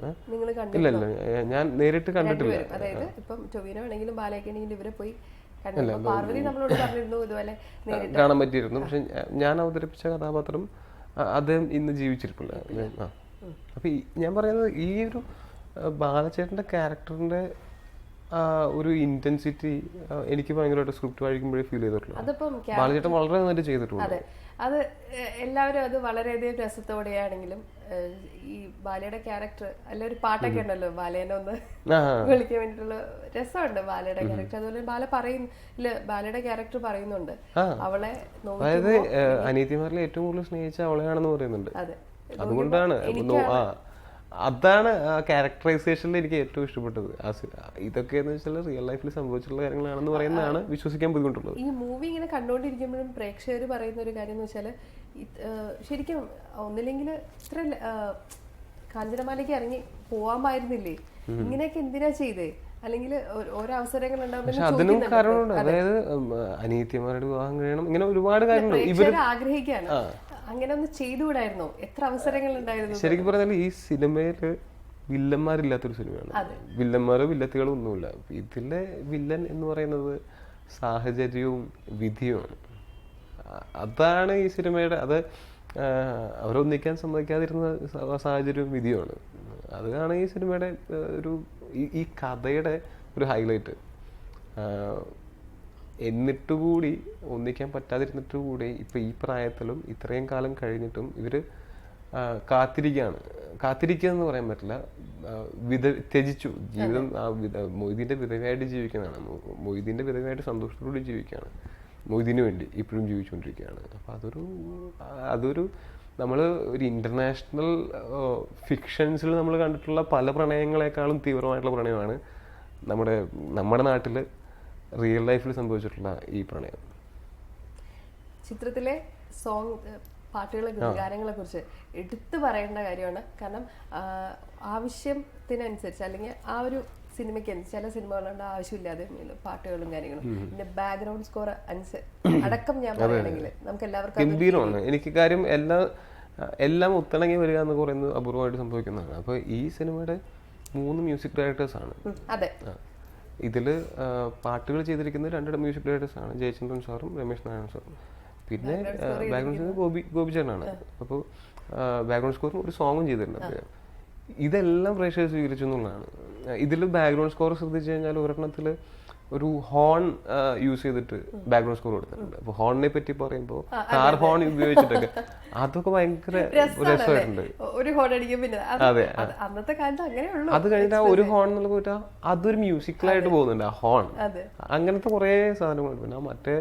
ഇല്ല ഇല്ല, ഞാൻ നേരിട്ട് കണ്ടിട്ടില്ല. കാണാൻ പറ്റിയിരുന്നു. പക്ഷെ ഞാൻ അവതരിപ്പിച്ച കഥാപാത്രം അദ്ദേഹം ഇന്ന് ജീവിച്ചിരിപ്പില്ല. അപ്പൊ ഞാൻ പറയുന്നത് ഈ ഒരു ബാലചേട്ടന്റെ ക്യാരക്ടറിന്റെ ഒരു ഇന്റൻസിറ്റി എനിക്ക് ഭയങ്കരമായിട്ട് സ്ക്രിപ്റ്റ് വായിക്കുമ്പോഴേ ഫീൽ ചെയ്തിട്ടുള്ളൂ. ബാലചേട്ടൻ വളരെ നന്നായിട്ട് ചെയ്തിട്ടുണ്ട്. അത് എല്ലാവരും അത് വളരെയധികം രസത്തോടെയാണെങ്കിലും ഈ ബാലയുടെ ക്യാരക്ടർ അല്ല ഒരു പാട്ടൊക്കെ ഉണ്ടല്ലോ ബാലേനെ ഒന്ന് വിളിക്കാൻ വേണ്ടിയിട്ടുള്ള രസമുണ്ട് ബാലയുടെ ക്യാരക്ടർ. അതുപോലെ ബാലയുടെ ക്യാരക്ടർ പറയുന്നുണ്ട് അവളെ, അതായത് അനിയത്തിമാരിൽ ഏറ്റവും കൂടുതൽ സ്നേഹിച്ച അവളെയാണെന്ന് പറയുന്നുണ്ട്. അതുകൊണ്ടാണ് അതാണ് ആ ക്യാരക്ടറൈസേഷനിൽ എനിക്ക് ഏറ്റവും ഇഷ്ടപ്പെട്ടത്. ഇതൊക്കെ എന്ന് വെച്ചാൽ റിയൽ ലൈഫിൽ സംഭവിച്ചിട്ടുള്ള കാര്യങ്ങളാണെന്ന് പറയുന്നതാണ് വിശ്വസിക്കാൻ ബുദ്ധിമുട്ടുള്ളത്. ഈ മൂവി ഇങ്ങനെ കണ്ടുകൊണ്ടിരിക്കുമ്പോഴും പ്രേക്ഷകർ പറയുന്ന ഒരു കാര്യം എന്ന് വെച്ചാൽ ശരിക്കും ഒന്നില്ലെങ്കിൽ ഇത്ര കാഞ്ചനമാലയ്ക്ക് ഇറങ്ങി പോവാമായിരുന്നില്ലേ, ഇങ്ങനെയൊക്കെ എന്തിനാ ചെയ്തേ, അല്ലെങ്കിൽ ഓരോ അവസരങ്ങൾ പക്ഷെ അതിനും കാരണമുണ്ട്. അതായത് അനിയത്തിമാരുടെ വിവാഹം കഴിയണം, ഇങ്ങനെ ഒരുപാട് കാര്യങ്ങളുണ്ട്. ഇവർ ആഗ്രഹിക്കാണ് അങ്ങനെ ഒന്ന് ചെയ്തുകൂടായിരുന്നോ? എത്ര അവസരങ്ങൾ ഉണ്ടായിരുന്നു. ശരിക്കും പറഞ്ഞാൽ ഈ സിനിമയില് വില്ലന്മാരില്ലാത്തൊരു സിനിമയാണ്. വില്ലന്മാരോ വില്ലത്തികളോ ഒന്നുമില്ല. ഇതിലെ വില്ലൻ എന്ന് പറയുന്നത് സാഹചര്യവും വിധിയുമാണ്. അതാണ് ഈ സിനിമയുടെ, അത് അവരൊന്നിക്കാൻ സമ്മതിക്കാതിരുന്ന സാഹചര്യവും വിധിയുമാണ്. അതാണ് ഈ സിനിമയുടെ ഈ കഥയുടെ ഒരു ഹൈലൈറ്റ്. എന്നിട്ടുകൂടി ഒന്നിക്കാൻ പറ്റാതിരുന്നിട്ട് കൂടി ഇപ്പൊ ഈ പ്രായത്തിലും ഇത്രയും കാലം കഴിഞ്ഞിട്ടും ഇവര് കാത്തിരിക്കുക എന്ന് പറയാൻ പറ്റില്ല, ത്യജിച്ചു ജീവിതം. മൊയ്തീന്റെ വിധവയായിട്ട് ജീവിക്കുന്നതാണ്. മൊയ്തീന്റെ വിധവയായിട്ട് സന്തോഷത്തോടുകൂടി ജീവിക്കുകയാണ്. മൊയ്തീന് വേണ്ടി ഇപ്പോഴും ജീവിച്ചുകൊണ്ടിരിക്കുകയാണ്. അപ്പൊ അതൊരു നമ്മൾ ഒരു ഇന്റർനാഷണൽ ഫിക്ഷൻസിൽ നമ്മൾ കണ്ടിട്ടുള്ള പല പ്രണയങ്ങളെക്കാളും തീവ്രമായിട്ടുള്ള പ്രണയമാണ് നമ്മുടെ നാട്ടില് റിയൽ ലൈഫിൽ സംഭവിച്ചിട്ടുള്ള ഈ പ്രണയം. ചിത്രത്തിലെ പാട്ടുകളെ ഗാനങ്ങളെ കുറിച്ച് എടുത്തു പറയേണ്ട കാര്യമാണ്. കാരണം ആവശ്യത്തിനനുസരിച്ച് അല്ലെങ്കിൽ ആ ഒരു സിനിമയ്ക്ക് ചില സിനിമകളുണ്ട് ആവശ്യമില്ലാതെ പാട്ടുകളും കാര്യങ്ങളും, പിന്നെ ബാക്ക്ഗ്രൗണ്ട് സ്കോർ അടക്കം ഞാൻ പറയുകയാണെങ്കിൽ നമുക്ക് എല്ലാവർക്കും ഗംഭീരമാണ്. എനിക്ക് കാര്യം എല്ലാം ഒത്തിണങ്ങി വരിക എന്ന് പറയുന്നത് അപൂർവമായിട്ട് സംഭവിക്കുന്നതാണ്. അപ്പൊ ഈ സിനിമയുടെ 3 മ്യൂസിക് ഡയറക്ടേഴ്സ് ആണ്. അതെ, ഇതില് പാട്ടുകൾ ചെയ്തിരിക്കുന്നത് 2 മ്യൂസിക് ഡയറക്ടേഴ്സ് ആണ്, ജയചന്ദ്രൻ സാറും രമേശ് നാരായണൻ സാറും. പിന്നെ ബാക്ക്ഗ്രൗണ്ട് സ്കോർ ഗോപി ചേട്ടനാണ്. അപ്പോൾ ബാക്ക്ഗ്രൗണ്ട് സ്കോറും ഒരു സോങ്ങും ചെയ്തിട്ടുണ്ട്. ഇതെല്ലാം പ്രേക്ഷകർ സ്വീകരിച്ചു എന്നുള്ളതാണ്. ഇതിൽ ബാക്ക്ഗ്രൗണ്ട് സ്കോർ ശ്രദ്ധിച്ചു കഴിഞ്ഞാൽ ഒരെണ്ണത്തില് ഒരു ഹോൺ യൂസ് ചെയ്തിട്ട് ബാക്ക്ഗ്രൗണ്ട് സ്കോർ കൊടുത്തിട്ടുണ്ട്. അപ്പൊ ഹോണിനെ പറ്റി പറയുമ്പോൾ കാർ ഹോൺ ഉപയോഗിച്ചിട്ടൊക്കെ അതൊക്കെ ഭയങ്കര രസമായിട്ടുണ്ട്. അതെ, അത് കഴിഞ്ഞിട്ട് ആ ഒരു ഹോൺ എന്നുള്ള പോയിട്ട് അതൊരു മ്യൂസിക്കലായിട്ട് പോകുന്നുണ്ട് ആ ഹോൺ. അങ്ങനത്തെ കുറെ സാധനങ്ങളുണ്ട്. പിന്നെ മറ്റേ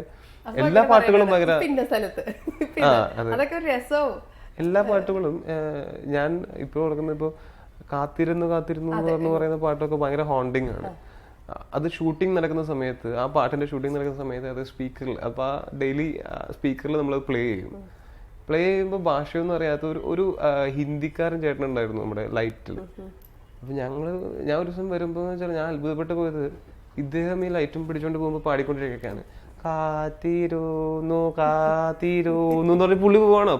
എല്ലാ പാട്ടുകളും ഭയങ്കര എല്ലാ പാട്ടുകളും ഞാൻ ഇപ്പൊ ഓർക്കുന്നത് ഇപ്പൊ കാത്തിരുന്നു എന്ന് പറയുന്ന പാട്ടൊക്കെ ഭയങ്കര ഹോണ്ടിങ് ആണ്. അത് ഷൂട്ടിംഗ് നടക്കുന്ന സമയത്ത്, ആ പാട്ടിന്റെ ഷൂട്ടിംഗ് നടക്കുന്ന സമയത്ത് അത് സ്പീക്കറിൽ, അപ്പൊ ആ ഡെയിലി സ്പീക്കറിൽ നമ്മൾ പ്ലേ ചെയ്യുമ്പോൾ ഭാഷയൊന്നും അറിയാത്ത ഒരു ഹിന്ദിക്കാരൻ ചേട്ടനുണ്ടായിരുന്നു നമ്മുടെ ലൈറ്റിൽ. അപ്പൊ ഞാൻ ഒരു ദിവസം വരുമ്പോ വെച്ചാൽ ഞാൻ അത്ഭുതപ്പെട്ട് പോയത് ഇദ്ദേഹം ഈ ലൈറ്റും പിടിച്ചോണ്ട് പോകുമ്പോ പാടിക്കൊണ്ടിരിക്കുകയാണ് കാത്തിരുന്നു എന്ന് പറഞ്ഞ പുള്ളി പോവാണ്.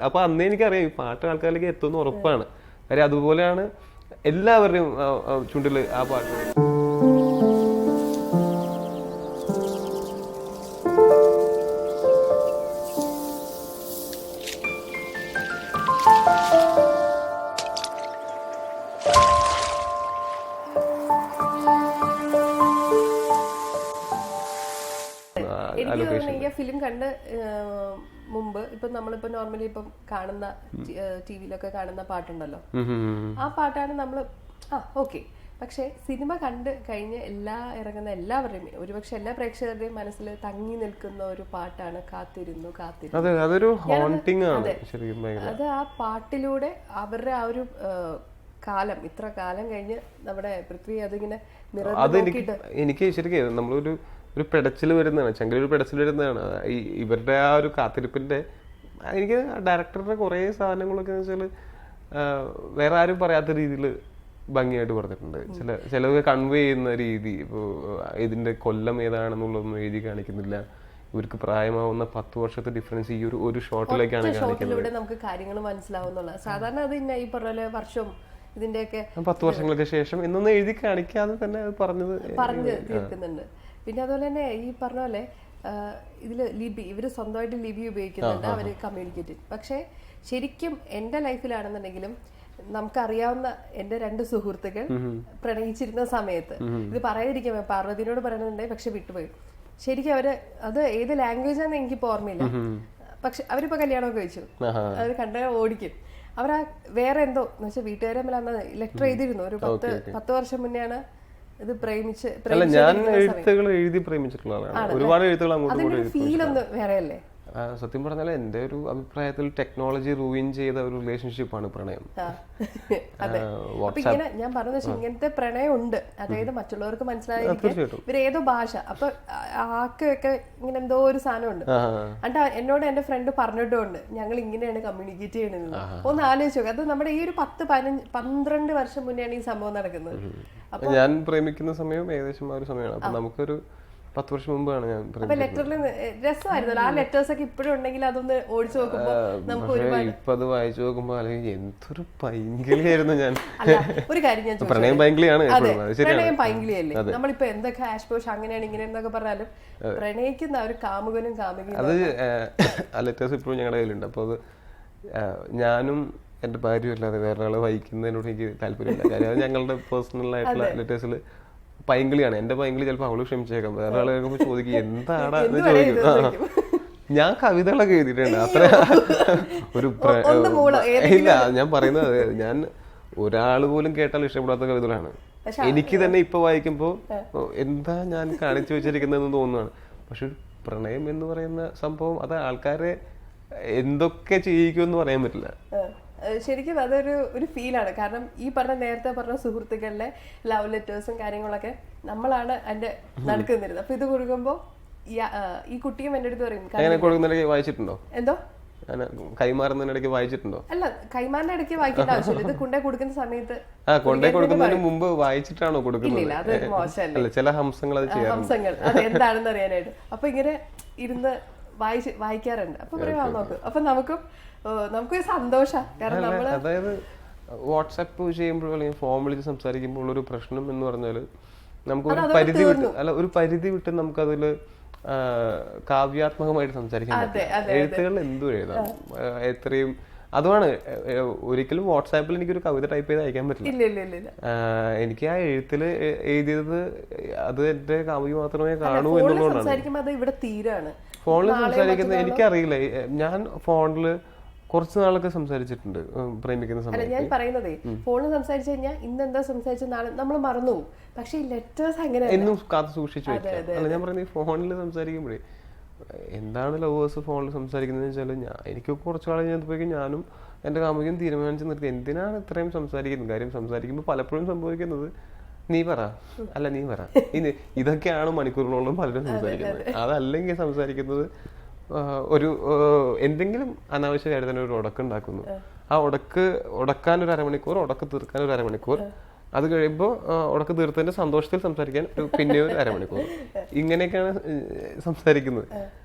അപ്പൊ അന്നേ എനിക്കറിയാം ഈ പാട്ട് ആൾക്കാരിലേക്ക് എത്തുമെന്ന് ഉറപ്പാണ്. കാര്യം അതുപോലെയാണ് എല്ലാവരുടെയും ചുണ്ടില് ആ പാട്ട്. എനിക്ക് ഫിലിം കണ്ട് മുമ്പ് ഇപ്പൊ നമ്മളിപ്പോ നോർമലി ഇപ്പം കാണുന്ന ടിവിയിലൊക്കെ കാണുന്ന പാട്ടുണ്ടല്ലോ, ആ പാട്ടാണ് നമ്മള് ഓക്കെ. പക്ഷെ സിനിമ കണ്ട് കഴിഞ്ഞ് ഇറങ്ങുന്ന എല്ലാവരുടെയും, ഒരുപക്ഷെ എല്ലാ പ്രേക്ഷകരുടെയും മനസ്സിൽ തങ്ങി നിൽക്കുന്ന ഒരു പാട്ടാണ് കാത്തിരുന്നു. അത് ആ പാട്ടിലൂടെ അവരുടെ ആ ഒരു കാലം, ഇത്ര കാലം കഴിഞ്ഞ് നമ്മുടെ പൃഥ്വി അതിങ്ങനെ എനിക്ക് ശരിക്കും നമ്മളൊരു പെടച്ചിൽ വരുന്നതാണ്, ചെങ്കലൊരു പെടച്ചിൽ വരുന്നതാണ് ഇവരുടെ ആ ഒരു കാത്തിരിപ്പിന്റെ. എനിക്ക് ഡയറക്ടറുടെ കുറെ സാധനങ്ങളൊക്കെ വെച്ചാൽ വേറെ ആരും പറയാത്ത രീതിയിൽ ഭംഗിയായിട്ട് പറഞ്ഞിട്ടുണ്ട്. ചിലതൊക്കെ കൺവേ ചെയ്യുന്ന രീതി, ഇപ്പോൾ ഇതിന്റെ കൊല്ലം ഏതാണെന്നുള്ളതൊന്നും എഴുതി കാണിക്കുന്നില്ല. ഇവർക്ക് പ്രായമാവുന്ന 10 വർഷത്തെ ഡിഫറൻസ് ഈ ഒരു ഷോട്ടിലേക്കാണ് കാണിക്കുന്നത്. നമുക്ക് കാര്യങ്ങൾ മനസ്സിലാവുന്നുള്ള സാധാരണ അത് ഈ പറഞ്ഞ വർഷം ഇതിന്റെയൊക്കെ 10 വർഷങ്ങൾക്ക് ശേഷം എന്നൊന്നും എഴുതി കാണിക്കാതെ തന്നെ പറഞ്ഞു തീർക്കുന്നുണ്ട്. പിന്നെ അതുപോലെ തന്നെ ഈ പറഞ്ഞ പോലെ ഇതില് ഇവര് സ്വന്തമായിട്ട് ലിപി ഉപയോഗിക്കുന്നുണ്ട്, അവര് കമ്മ്യൂണിക്കേറ്റ്. പക്ഷെ ശരിക്കും എൻ്റെ ലൈഫിലാണെന്നുണ്ടെങ്കിലും നമുക്കറിയാവുന്ന എൻ്റെ 2 സുഹൃത്തുക്കൾ പ്രണയിച്ചിരുന്ന സമയത്ത്, ഇത് പറയാതിരിക്കാൻ പാർവതിനോട് പറയണമെന്നുണ്ടെങ്കിൽ പക്ഷെ വിട്ടുപോയി. ശരിക്കും അത് ഏത് ലാംഗ്വേജ് ആണെന്ന് എനിക്കിപ്പോ ഓർമ്മയില്ല. പക്ഷെ അവരിപ്പോ കല്യാണമൊക്കെ കഴിച്ചു. അവർ കണ്ട ഓടിക്കും. അവരാ വേറെ എന്തോ എന്ന് വെച്ചാൽ വീട്ടുകാരെ അന്ന് ലെറ്റർ എഴുതിയിരുന്നു. ഒരു 10 വർഷം മുന്നെയാണ് ഇത് പ്രേമിച്ച് ഞാൻ എഴുത്തുകൾ എഴുതി പ്രേമിച്ചിട്ടുള്ള ആളാണ്. ഒരുപാട് എഴുത്തുകൾ അതിന്റെ ഫീൽ ഒന്ന് വേറെ അല്ലേ? സത്യം പറഞ്ഞാൽ എൻ്റെ ഒരു അഭിപ്രായത്തിൽ ടെക്നോളജി റൂയിൻ ചെയ്ത ഒരു റിലേഷൻഷിപ്പാണ് പ്രണയം. ഇങ്ങനെ ഞാൻ പറഞ്ഞ ഇങ്ങനത്തെ പ്രണയം ഉണ്ട്, അതായത് മറ്റുള്ളവർക്ക് മനസ്സിലായിരിക്കും ഇവരേതോ ഭാഷ, അപ്പൊ ആക്കൊക്കെ ഇങ്ങനെ എന്തോ ഒരു സാധനം ഉണ്ട്. എന്നിട്ട് എന്നോട് എന്റെ ഫ്രണ്ട് പറഞ്ഞിട്ടുണ്ട് ഞങ്ങൾ ഇങ്ങനെയാണ് കമ്മ്യൂണിക്കേറ്റ് ചെയ്യണത്. ഒന്ന് ആലോചിച്ചു നോക്കുക, അത് നമ്മുടെ ഈ ഒരു 10-12 വർഷം മുന്നെയാണ് ഈ സംഭവം നടക്കുന്നത്. ഞാൻ പ്രേമിക്കുന്ന സമയം ഏകദേശം ആ ഒരു സമയമാണ്. അപ്പൊ നമുക്കൊരു 10 വർഷം മുമ്പാണ് ഞാൻ. ലെറ്ററിൽ രസമായിരുന്നല്ലോ ആ ലെറ്റേഴ്സ് ഒക്കെ ഇപ്പോഴും ഉണ്ടെങ്കിൽ അതൊന്ന് ഓടിച്ചു നോക്കുമ്പോ നമുക്ക് ഇപ്പൊ അത് വായിച്ചു നോക്കുമ്പോ അല്ലെങ്കിൽ എന്തൊരു പൈങ്കിളിയായിരുന്നു ഞാൻ. ഒരു കാര്യം ഞാൻ പ്രണയം പൈങ്കിളിയാണ്. പ്രണയം പൈങ്കിളിയല്ലേ? നമ്മളിപ്പോ എന്തൊക്കെ ഹാഷ് പോഷ് അങ്ങനെയാണ് ഇങ്ങനെ എന്നൊക്കെ പറഞ്ഞാലും പ്രണയിക്കുന്ന ഒരു കാമുകനും കാമുകയും അത് ആ ലെറ്റേഴ്സ് ഇപ്പോഴും ഞങ്ങളുടെ കയ്യിലുണ്ട്. അപ്പൊ അത് ഞാനും എന്റെ ഭാര്യയും അല്ലാതെ വേറെ ആളെ വായിക്കുന്നതിനോട് എനിക്ക് താല്പര്യമില്ല. കാര്യം അത് ഞങ്ങളുടെ പേഴ്സണൽ ആയിട്ടുള്ള ലെറ്റേഴ്സിൽ പൈങ്കിളിയാണ്. എന്റെ പൈങ്കിളി ചിലപ്പോ അവള് ക്ഷമിച്ചേക്കാം, വേറെ ആളെ കേൾക്കുമ്പോ ചോദിക്കും എന്താടാ എന്ന് ചോദിക്കും. ഞാൻ കവിതകളൊക്കെ എഴുതിയിട്ടുണ്ട്. അത്ര ഒരു ഇല്ല, ഞാൻ പറയുന്നത് ഞാൻ ഒരാള് പോലും കേട്ടാൽ ഇഷ്ടപ്പെടാത്ത കവിതകളാണ്. എനിക്ക് തന്നെ ഇപ്പൊ വായിക്കുമ്പോ എന്താ ഞാൻ കാണിച്ചു വെച്ചിരിക്കുന്നതെന്ന് തോന്നുന്നതാണ്. പക്ഷെ ഒരു പ്രണയം എന്ന് പറയുന്ന സംഭവം അത് ആൾക്കാരെ എന്തൊക്കെ ചെയ്യിക്കുമെന്ന് പറയാൻ പറ്റില്ല. ശരിക്കും അതൊരു ഫീലാണ്. കാരണം ഈ നേരത്തെ പറഞ്ഞ സുഹൃത്തുക്കളുടെ ലവ് ലെറ്റേഴ്സും കാര്യങ്ങളൊക്കെ നമ്മളാണ് അതിന്റെ നടക്കുന്നിരുന്നത്. അപ്പൊ ഇത് കൊടുക്കുമ്പോ ഈ കുട്ടിയും എന്റെ അടുത്ത് പറയും വായിച്ചിട്ടുണ്ടോ, എന്തോ കൈമാറുന്നതിനിടയ്ക്ക് വായിച്ചിട്ടുണ്ടോ? അല്ല, കൈമാറിന്റെ ഇടയ്ക്ക് വായിക്കേണ്ട ആവശ്യമില്ല. ഇത് കൊണ്ടേ കൊടുക്കുന്ന സമയത്ത് കൊണ്ടേ കൊടുക്കുന്നതിന് മുമ്പ് വായിച്ചിട്ടാണോ കൊടുക്കുന്നത്? അത് മോശമല്ലേ? ചില ഹംസങ്ങൾ അത് എന്താണെന്ന് അറിയാനായിട്ട് അപ്പൊ ഇങ്ങനെ ഇരുന്ന് വായിക്കാറുണ്ട്. അപ്പൊ പറയാ നോക്ക്, അപ്പൊ നമുക്കൊരു സന്തോഷം. കാരണം നമ്മള് അതായത് വാട്സാപ്പ് ചെയ്യുമ്പോൾ അല്ലെങ്കിൽ ഫോൺ വിളിച്ച് സംസാരിക്കുമ്പോൾ ഒരു പ്രശ്നം എന്ന് പറഞ്ഞാല് നമുക്ക് ഒരു പരിധി വിട്ട് നമുക്കതില് കാവ്യാത്മകമായിട്ട് സംസാരിക്കാൻ പറ്റും. എഴുത്തുകളിൽ എന്തും എഴുതാം, എത്രയും. അതുമാണ് ഒരിക്കലും വാട്സാപ്പിൽ എനിക്കൊരു കവിത ടൈപ്പ് ചെയ്ത് അയക്കാൻ പറ്റില്ല. എനിക്ക് ആ എഴുത്തില് എഴുതിയത് അത് എന്റെ കവി മാത്രമേ കാണൂ എന്നുള്ളതാണ്. ഫോണിൽ സംസാരിക്കുന്നത് എനിക്കറിയില്ല. ഞാൻ ഫോണില് കുറച്ച് നാളൊക്കെ സംസാരിച്ചിട്ടുണ്ട് പ്രേമിക്കുന്ന സമയത്ത്. ഞാൻ പറയുന്നതേ, ഫോണിൽ സംസാരിച്ചു കഴിഞ്ഞാൽ ഇന്ന് എന്താ സംസാരിച്ച നാളെ നമ്മൾ മറന്നു പോകും. പക്ഷെ ഈ ലെറ്റേഴ്സ് അങ്ങനെ എന്നും കാത്തു സൂക്ഷിച്ചു വെക്കാം. അല്ല, ഞാൻ പറയുന്നത് ഈ ഫോണിൽ സംസാരിക്കുമ്പോഴേ എന്താണ് ലവേഴ്സ് ഫോണിൽ സംസാരിക്കുന്നത് വെച്ചാൽ എനിക്ക് കുറച്ച് നാളെ കഴിഞ്ഞപ്പോഴേക്കും ഞാനും എന്റെ കാമുകയും തീരുമാനിച്ച് നിർത്തി എന്തിനാണ് ഇത്രയും സംസാരിക്കുന്നത്. കാര്യം സംസാരിക്കുമ്പോൾ പലപ്പോഴും സംഭവിക്കുന്നത് നീ പറ, അല്ല നീ പറ, ഇതൊക്കെയാണ് മണിക്കൂറുകളോളം പലരും സംസാരിക്കുന്നത്. അതല്ലെങ്കിൽ സംസാരിക്കുന്നത് ഒരു എന്തെങ്കിലും അനാവശ്യ കാര്യത്തിന് ഒരു ഉടക്കുണ്ടാക്കുന്നു. ആ ഉടക്കാൻ ഒരു അരമണിക്കൂർ, ഉടക്ക് തീർക്കാൻ ഒരു അരമണിക്കൂർ, അത് കഴിയുമ്പോൾ ഉടക്ക് തീർത്തതിന്റെ സന്തോഷത്തിൽ സംസാരിക്കാൻ പിന്നെ ഒരു അരമണിക്കൂർ, ഇങ്ങനെയൊക്കെയാണ് സംസാരിക്കുന്നത്.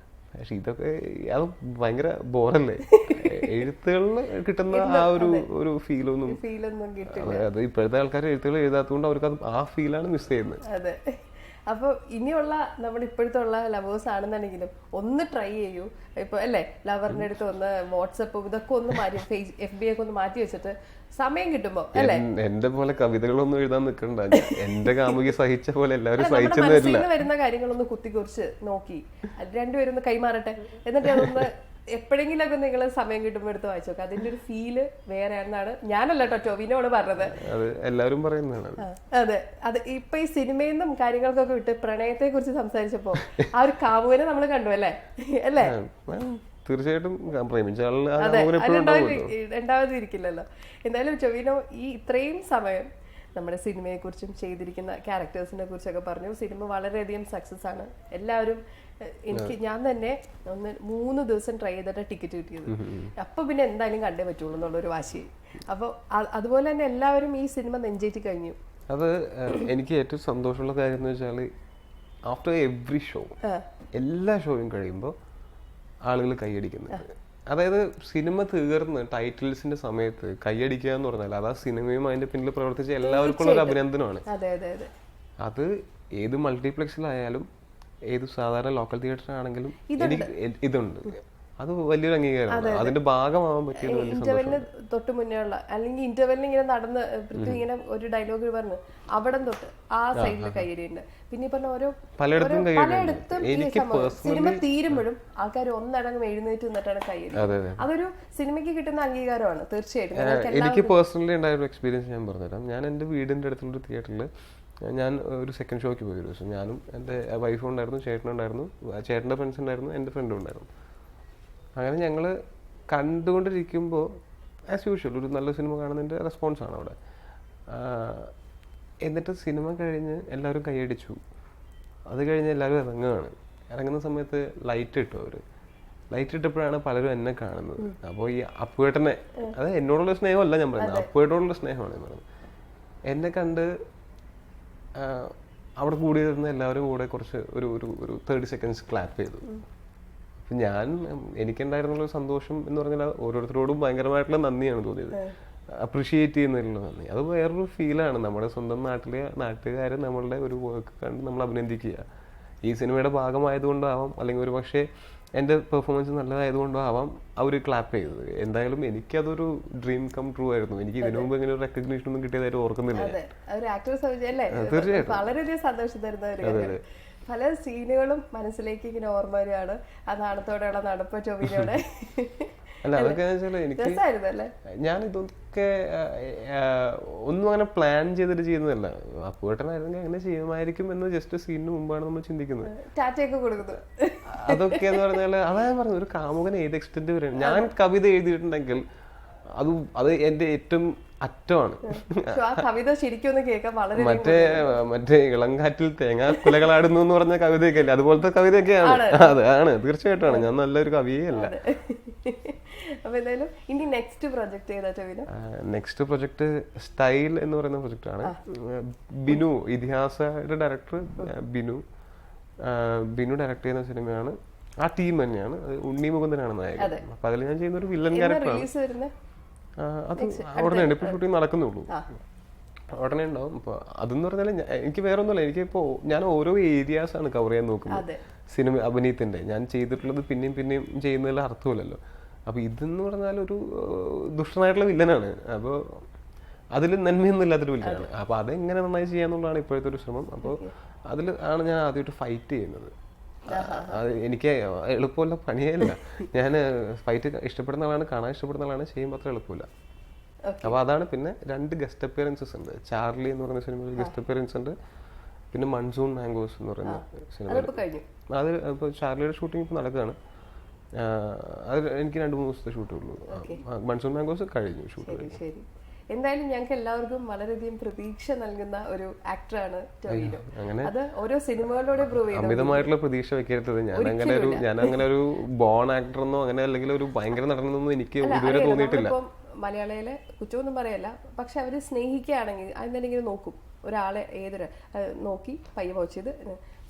പക്ഷെ ഇതൊക്കെ അത് ഭയങ്കര ബോറല്ലേ? എഴുത്തുകളിൽ കിട്ടുന്ന ആ ഒരു ഫീലൊന്നും അത് ഇപ്പോഴത്തെ ആൾക്കാർ എഴുത്തുകൾ എഴുതാത്തതുകൊണ്ട് അവർക്ക് ആ ഫീലാണ് മിസ് ചെയ്യുന്നത്. അപ്പൊ ഇനിയുള്ള നമ്മുടെ ഇപ്പോഴത്തെ ഉള്ള ലവേഴ്സ് ആണെന്നുണ്ടെങ്കിലും ഒന്ന് ട്രൈ ചെയ്യൂ. ഇപ്പൊ അല്ലേ, ലവറിന്റെ അടുത്ത് ഒന്ന് വാട്സപ്പും ഇതൊക്കെ ഒന്ന് മാറ്റി, FB ഒക്കെ ഒന്ന് മാറ്റി വെച്ചിട്ട് സമയം കിട്ടുമ്പോ അല്ലേ. എന്റെ പോലെ കവിതകളൊന്നും എഴുതാൻ നിൽക്കണ്ട. എന്റെ കാമുകി സഹിച്ച പോലെ എല്ലാവരും സഹിച്ചെന്ന് വരുന്ന കാര്യങ്ങളൊന്ന് കുത്തിക്കുറിച്ച് നോക്കി രണ്ടുപേരും ഒന്ന് കൈമാറട്ടെ. എന്നിട്ട് അതൊന്ന് എപ്പോഴെങ്കിലൊക്കെ നിങ്ങൾ സമയം കിട്ടുമ്പോൾ എടുത്ത് വായിച്ചു നോക്കാം. അതിന്റെ ഒരു ഫീല് വേറെയാണെന്നാണ് ഞാനല്ല കേട്ടോ ടോവിനോട് പറഞ്ഞത്, എല്ലാവരും പറയുന്നതാണ്. അതെ, അത് ഇപ്പൊ ഈ സിനിമയിൽ നിന്നും കാര്യങ്ങൾക്കൊക്കെ വിട്ട് പ്രണയത്തെ കുറിച്ച് സംസാരിച്ചപ്പോ ആ ഒരു കാമുവിനെ നമ്മൾ കണ്ടു അല്ലേ? അല്ലേ? തീർച്ചയായിട്ടും ഉണ്ടാവാതിരിക്കില്ലല്ലോ. എന്തായാലും ടോവിനോ ഈ ഇത്രയും സമയം നമ്മുടെ സിനിമയെ കുറിച്ചും ചെയ്തിരിക്കുന്ന ക്യാരക്ടേഴ്സിനെ കുറിച്ചൊക്കെ പറഞ്ഞു. സിനിമ വളരെയധികം സക്സസ് ആണ്. എല്ലാവരും ഞാൻ തന്നെ 3 ദിവസം ട്രൈ ചെയ്തിട്ട് ടിക്കറ്റ് കിട്ടിയത്. അപ്പൊ പിന്നെ എന്തായാലും കണ്ടേ പറ്റുള്ളൂ എന്നുള്ളൊരു വാശി. അപ്പൊ അതുപോലെ തന്നെ എല്ലാവരും ഈ സിനിമ നെഞ്ചേറ്റി കഴിഞ്ഞു. അത് എനിക്ക് ഏറ്റവും സന്തോഷമുള്ള കാര്യം എന്ന് വെച്ചാല് ആഫ്റ്റർ എവ്രി ഷോ, എല്ലാ ഷോയും കഴിയുമ്പോൾ ആളുകൾ കൈയടിക്കുന്നത്. അതായത് സിനിമ തീർന്ന് ടൈറ്റിൽസിന്റെ സമയത്ത് കൈയടിക്കുക എന്ന് പറഞ്ഞാൽ അത് ആ സിനിമയും അതിന്റെ പിന്നിൽ പ്രവർത്തിച്ച എല്ലാവർക്കും ഒരു അഭിനന്ദനമാണ്. അത് ഏത് മൾട്ടിപ്ലക്സിലായാലും ഏത് സാധാരണ ലോക്കൽ തിയേറ്റർ ആണെങ്കിലും എനിക്ക് ഇതുണ്ട്. അത് വലിയൊരു അംഗീകാരമാണ്. അതിന്റെ ഭാഗമാവാൻ പറ്റിയത് വലിയ ഇന്റർവെല്ലിന് തൊട്ട് മുന്നേ ഉള്ള അല്ലെങ്കിൽ ഇന്റർവെല്ലിന് ഇങ്ങനെ നടന്ന് പൃഥ്വി ഇങ്ങനെ ഒരു ഡയലോഗ് പറഞ്ഞു അവിടെ തൊട്ട് ആ സൈഡിൽ കയ്യടിയുണ്ട്. പിന്നെ ഈ പറഞ്ഞ ഓരോ പലയിടത്തും സിനിമ തീരുമ്പോഴും ആൾക്കാർ ഒന്നടങ്കം എഴുന്നേറ്റ് നിന്നിട്ടാണ് കയ്യടി. അതൊരു സിനിമയ്ക്ക് കിട്ടുന്ന അംഗീകാരമാണ് തീർച്ചയായിട്ടും. എനിക്ക് പേഴ്സണലി ഉണ്ടായ ഒരു എക്സ്പീരിയൻസ് ഞാൻ പറഞ്ഞുതരാം. ഞാൻ എൻ്റെ വീടിൻ്റെ അടുത്തുള്ള തിയേറ്ററിൽ ഞാൻ ഒരു സെക്കൻഡ് ഷോയ്ക്ക് പോയി ഒരു ദിവസം. ഞാനും എൻ്റെ വൈഫും ഉണ്ടായിരുന്നു, ചേട്ടനുണ്ടായിരുന്നു, ചേട്ടൻ്റെ ഫ്രണ്ട്സ് ഉണ്ടായിരുന്നു, എൻ്റെ ഫ്രണ്ടും ഉണ്ടായിരുന്നു. അങ്ങനെ ഞങ്ങൾ കണ്ടുകൊണ്ടിരിക്കുമ്പോൾ ആസ് യൂഷ്വൽ ഒരു നല്ല സിനിമ കാണുന്നതിൻ്റെ റെസ്പോൺസാണ് അവിടെ. എന്നിട്ട് സിനിമ കഴിഞ്ഞ് എല്ലാവരും കൈയടിച്ചു. അത് കഴിഞ്ഞ് എല്ലാവരും ഇറങ്ങുന്ന സമയത്ത് ലൈറ്റ് ഇട്ടു. അവർ ലൈറ്റ് ഇട്ടപ്പോഴാണ് പലരും എന്നെ കാണുന്നത്. അപ്പോൾ ഈ അപ്പുവേട്ടനെ, അത് എന്നോടുള്ള സ്നേഹമല്ല ഞാൻ പറയുന്നത്, അപ്പുവേട്ടോടുള്ള സ്നേഹമാണ് ഞാൻ പറയുന്നത്. എന്നെ കണ്ട് അവിടെ കൂടിയിരുന്ന എല്ലാവരും കൂടെ കുറച്ച് ഒരു 30 സെക്കൻഡ്സ് ക്ലാപ്പ് ചെയ്തു. അപ്പം എനിക്കുണ്ടായിരുന്നുള്ള സന്തോഷം എന്ന് പറഞ്ഞാൽ ഓരോരുത്തരോടും ഭയങ്കരമായിട്ടുള്ള നന്ദിയാണ് തോന്നിയത്. അപ്രിഷിയേറ്റ് ചെയ്യുന്നതിലുള്ള നന്ദി. അത് വേറൊരു ഫീലാണ്. നമ്മുടെ സ്വന്തം നാട്ടുകാർ നമ്മളുടെ ഒരു വർക്ക് കണ്ട് നമ്മൾ അഭിനന്ദിക്കുക. ഈ സിനിമയുടെ ഭാഗമായതുകൊണ്ടാവാം, അല്ലെങ്കിൽ ഒരു പക്ഷേ എൻ്റെ പെർഫോമൻസ് നല്ലതായതുകൊണ്ടോ ആവാം അവർ ക്ലാപ്പ് ചെയ്തത്. എന്തായാലും എനിക്കതൊരു ഡ്രീം കം ട്രൂ ആയിരുന്നു. എനിക്ക് ഇതിനു മുമ്പ് ഇങ്ങനെ ഒരു റെക്കഗ്നീഷൻ ഒന്നും കിട്ടിയതായിട്ട് ഓർക്കുന്നില്ല. തീർച്ചയായിട്ടും വളരെയധികം സന്തോഷം തരുന്ന ഒരു കാര്യമാണ്. പല സീനുകളും മനസ്സിലേക്ക് ഇങ്ങനെ ഓർമ്മ വരികയാണ്. ആ നാണത്തോടെയുള്ള നടപ്പ് ടോവിനോടെ. അല്ല അതൊക്കെ എനിക്ക് ഞാൻ ഇതൊക്കെ ഒന്നും അങ്ങനെ പ്ലാൻ ചെയ്തിട്ട് ചെയ്യുന്നതല്ല. അപ്പുവേട്ടനായിരുന്നെങ്കിൽ അങ്ങനെ ചെയ്യുമായിരിക്കും എന്ന് ജസ്റ്റ് സീനിന് മുമ്പാണ് നമ്മൾ ചിന്തിക്കുന്നത്. അതൊക്കെ എന്ന് പറഞ്ഞാൽ അതാ ഞാൻ പറഞ്ഞു, ഒരു കാമുകൻ ഏത് എക്സ്റ്റെന്റ് വരെയാണ്. ഞാൻ കവിത എഴുതിയിട്ടുണ്ടെങ്കിൽ അത് എന്റെ ഏറ്റവും അറ്റമാണ്. മറ്റേ ഇളങ്കാറ്റിൽ തേങ്ങാ കുലകളാടുന്നു എന്ന് പറഞ്ഞ കവിതയൊക്കെ അല്ലേ, അതുപോലത്തെ കവിതയൊക്കെയാണ്. അതാണ് തീർച്ചയായിട്ടും. ഞാൻ നല്ലൊരു കവിയേ അല്ല. നെക്സ്റ്റ് പ്രൊജക്ട് സ്റ്റൈൽ എന്ന് പറയുന്ന പ്രൊജക്റ്റാണ്. ബിനു, ഇതിഹാസയുടെ ഡയറക്ടർ ബിനു ഡയറക്ട് ചെയ്യുന്ന സിനിമയാണ്. ആ ടീം തന്നെയാണ്. ഉണ്ണി മുകുന്ദനാണ് നായകൻ. അപ്പൊ അതിൽ ഞാൻ ചെയ്യുന്ന ഒരു വില്ലൻ ക്യാരക്ടറാണ്. അത് ഉടനെ ഉണ്ട്. ഇപ്പൊ ഷൂട്ടിംഗ് നടക്കുന്നുള്ളൂ, ഉടനെ ഉണ്ടാവും. അപ്പൊ അതെന്ന് പറഞ്ഞാൽ എനിക്ക് വേറെ ഒന്നുമില്ല. എനിക്കിപ്പോ ഞാൻ ഓരോ ഏരിയാസ് ആണ് കവർ ചെയ്യാൻ നോക്കുന്നത്. സിനിമ അഭിനയത്തിന്റെ ഞാൻ ചെയ്തിട്ടുള്ളത് പിന്നെയും ചെയ്യുന്നതിൽ അർത്ഥമില്ലല്ലോ. അപ്പൊ ഇതെന്ന് പറഞ്ഞാൽ ഒരു ദുഷ്ടനായിട്ടുള്ള വില്ലനാണ്. അപ്പോൾ അതിൽ നന്മയൊന്നും ഇല്ലാത്തൊരു വില്ലനാണ്. അപ്പൊ അതെങ്ങനെ നന്നായി ചെയ്യാന്നുള്ളതാണ് ഇപ്പോഴത്തെ ഒരു ശ്രമം. അപ്പോൾ അതിൽ ആണ് ഞാൻ ആദ്യമായിട്ട് ഫൈറ്റ് ചെയ്യുന്നത്. അത് എനിക്ക് എളുപ്പമല്ല, പണിയല്ല. ഞാൻ ഫൈറ്റ് ഇഷ്ടപ്പെടുന്ന ആളാണ്, കാണാൻ ഇഷ്ടപ്പെടുന്ന ആളാണ്, ചെയ്യുമ്പോൾ അത്ര എളുപ്പമില്ല. അപ്പൊ അതാണ്. പിന്നെ 2 ഗസ്റ്റ് അപ്പിയറൻസസ് ഉണ്ട്. ചാർലി എന്ന് പറയുന്ന സിനിമയിൽ ഗസ്റ്റ് അപ്പിയറൻസ് ഉണ്ട്. പിന്നെ മൺസൂൺ മാംഗോസ് എന്ന് പറയുന്ന സിനിമ. അത് ഇപ്പോൾ ചാർലിയുടെ ഷൂട്ടിംഗ് ഇപ്പോൾ നടക്കുകയാണ്. അത് എനിക്ക് 2-3 ദിവസത്തെ ഷൂട്ടേ ഉള്ളൂ. മൺസൂൺ മാംഗോസ് കഴിഞ്ഞു ഷൂട്ട്. എന്തായാലും ഞങ്ങൾക്ക് എല്ലാവർക്കും വളരെയധികം പ്രതീക്ഷ നൽകുന്ന ഒരു ആക്ടറാണ് ടൊവിനോ. അത് ഓരോ സിനിമകളിലൂടെ പ്രൂവ് ചെയ്യുന്നു. അമിതമായിട്ടുള്ള പ്രതീക്ഷ വെക്കരുത്. ഞാൻ അങ്ങനെ ഒരു ബോൺ ആക്ടറെന്നോ അങ്ങനെ അല്ലെങ്കിൽ ഒരു ഭയങ്കര നടനെന്നൊന്നും എനിക്ക് ഇതുവരെ തോന്നിയിട്ടില്ല. മലയാളയിലെ കുറ്റമൊന്നും പറയല്ല, പക്ഷെ അവര് സ്നേഹിക്കുകയാണെങ്കിൽ അതിനെങ്കിലും നോക്കും. ഒരാളെ ഏതൊരു നോക്കി പയ്യെ പോച്ചത്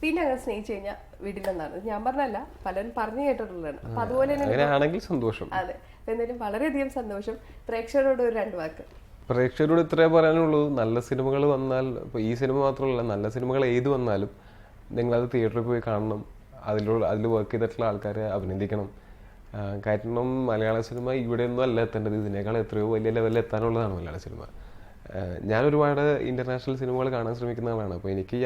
പിന്നെ അങ്ങനെ സ്നേഹിച്ചു കഴിഞ്ഞാൽ വിടില്ലെന്നാണ് ഞാൻ പറഞ്ഞല്ല, പലരും പറഞ്ഞു കേട്ടിട്ടുള്ളതാണ്. അപ്പൊ അതുപോലെ തന്നെ സന്തോഷം. അതെ, എന്തായാലും വളരെയധികം സന്തോഷം. പ്രേക്ഷകരോട് ഒരു 2 വാക്ക്. പ്രേക്ഷകരോട് ഇത്രേ പറയാനുള്ളൂ. നല്ല സിനിമകൾ വന്നാൽ, ഇപ്പോൾ ഈ സിനിമ മാത്രമല്ല, നല്ല സിനിമകൾ ഏത് വന്നാലും നിങ്ങളത് തിയേറ്ററിൽ പോയി കാണണം. അതിൽ വർക്ക് ചെയ്തിട്ടുള്ള ആൾക്കാരെ അഭിനന്ദിക്കണം. കാരണം മലയാള സിനിമ ഇവിടെയൊന്നും അല്ല എത്തേണ്ടത്, ഇതിനേക്കാൾ എത്രയോ വലിയ ലെവലിൽ എത്താനുള്ളതാണ് മലയാള സിനിമ. ഞാൻ ഒരുപാട് ഇന്റർനാഷണൽ സിനിമകൾ കാണാൻ ശ്രമിക്കുന്ന ആളാണ്. അപ്പോൾ എനിക്ക്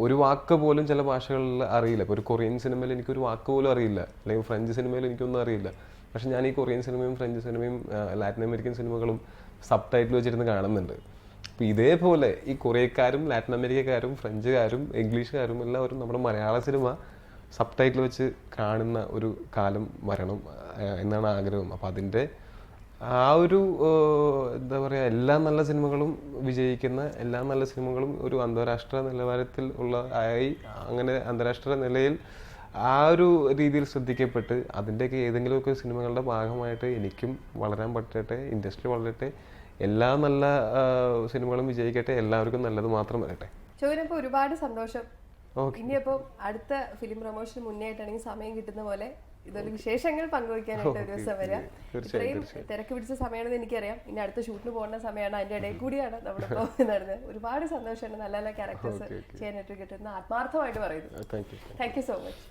ഒരു വാക്ക് പോലും ചില ഭാഷകളിൽ അറിയില്ല. ഇപ്പോൾ ഒരു കൊറിയൻ സിനിമയിൽ എനിക്കൊരു വാക്ക് പോലും അറിയില്ല, അല്ലെങ്കിൽ ഫ്രഞ്ച് സിനിമയിൽ എനിക്കൊന്നും അറിയില്ല. പക്ഷെ ഞാൻ ഈ കൊറിയൻ സിനിമയും ഫ്രഞ്ച് സിനിമയും ലാറ്റിൻ അമേരിക്കൻ സിനിമകളും സബ് ടൈറ്റിൽ വെച്ചിരുന്ന് കാണുന്നുണ്ട്. അപ്പോൾ ഇതേപോലെ ഈ കൊറിയക്കാരും ലാറ്റിൻ അമേരിക്കക്കാരും ഫ്രഞ്ചുകാരും ഇംഗ്ലീഷുകാരും എല്ലാവരും നമ്മുടെ മലയാള സിനിമ സബ് ടൈറ്റിൽ വെച്ച് കാണുന്ന ഒരു കാലം വരണം എന്നാണ് ആഗ്രഹം. അപ്പം അതിൻ്റെ ആ ഒരു എന്താ പറയുക, എല്ലാ നല്ല സിനിമകളും വിജയിക്കുന്ന, എല്ലാ നല്ല സിനിമകളും ഒരു അന്താരാഷ്ട്ര നിലവാരത്തിൽ അങ്ങനെ അന്താരാഷ്ട്ര നിലയിൽ ആ ഒരു രീതിയിൽ ശ്രദ്ധിക്കപ്പെട്ട് അതിൻ്റെയൊക്കെ ഏതെങ്കിലുമൊക്കെ സിനിമകളുടെ ഭാഗമായിട്ട് എനിക്കും വളരാൻ പറ്റട്ടെ, ഇൻഡസ്ട്രി വളരട്ടെ, എല്ലാ നല്ല സിനിമകളും വിജയിക്കട്ടെ, എല്ലാവർക്കും നല്ലത് മാത്രം വരട്ടെ. ചോദിച്ചപ്പോൾ ഒരുപാട് സന്തോഷം. ഇനിയപ്പോൾ അടുത്ത ഫിലിം പ്രൊമോഷന് മുന്നേ ആയിട്ടാണെങ്കിൽ സമയം കിട്ടുന്ന പോലെ ഇതൊരു വിശേഷങ്ങൾ പങ്കുവയ്ക്കാനായിട്ട് ഒരു ദിവസം വരാം. ഇത്രയും തിരക്ക് പിടിച്ച സമയമാണെന്ന് എനിക്കറിയാം. ഇനി അടുത്ത ഷൂട്ടിന് പോകുന്ന സമയമാണ്, അതിന്റെ ഇടയിൽ കൂടിയാണ് നമ്മളിപ്പോൾ നടന്നത്. ഒരുപാട് സന്തോഷമാണ് നല്ല നല്ല ക്യാരക്ടേഴ്സ് ചെയ്യാനായിട്ട് കിട്ടുന്ന ആത്മാർത്ഥമായിട്ട് പറയുന്നു. Thank you so much.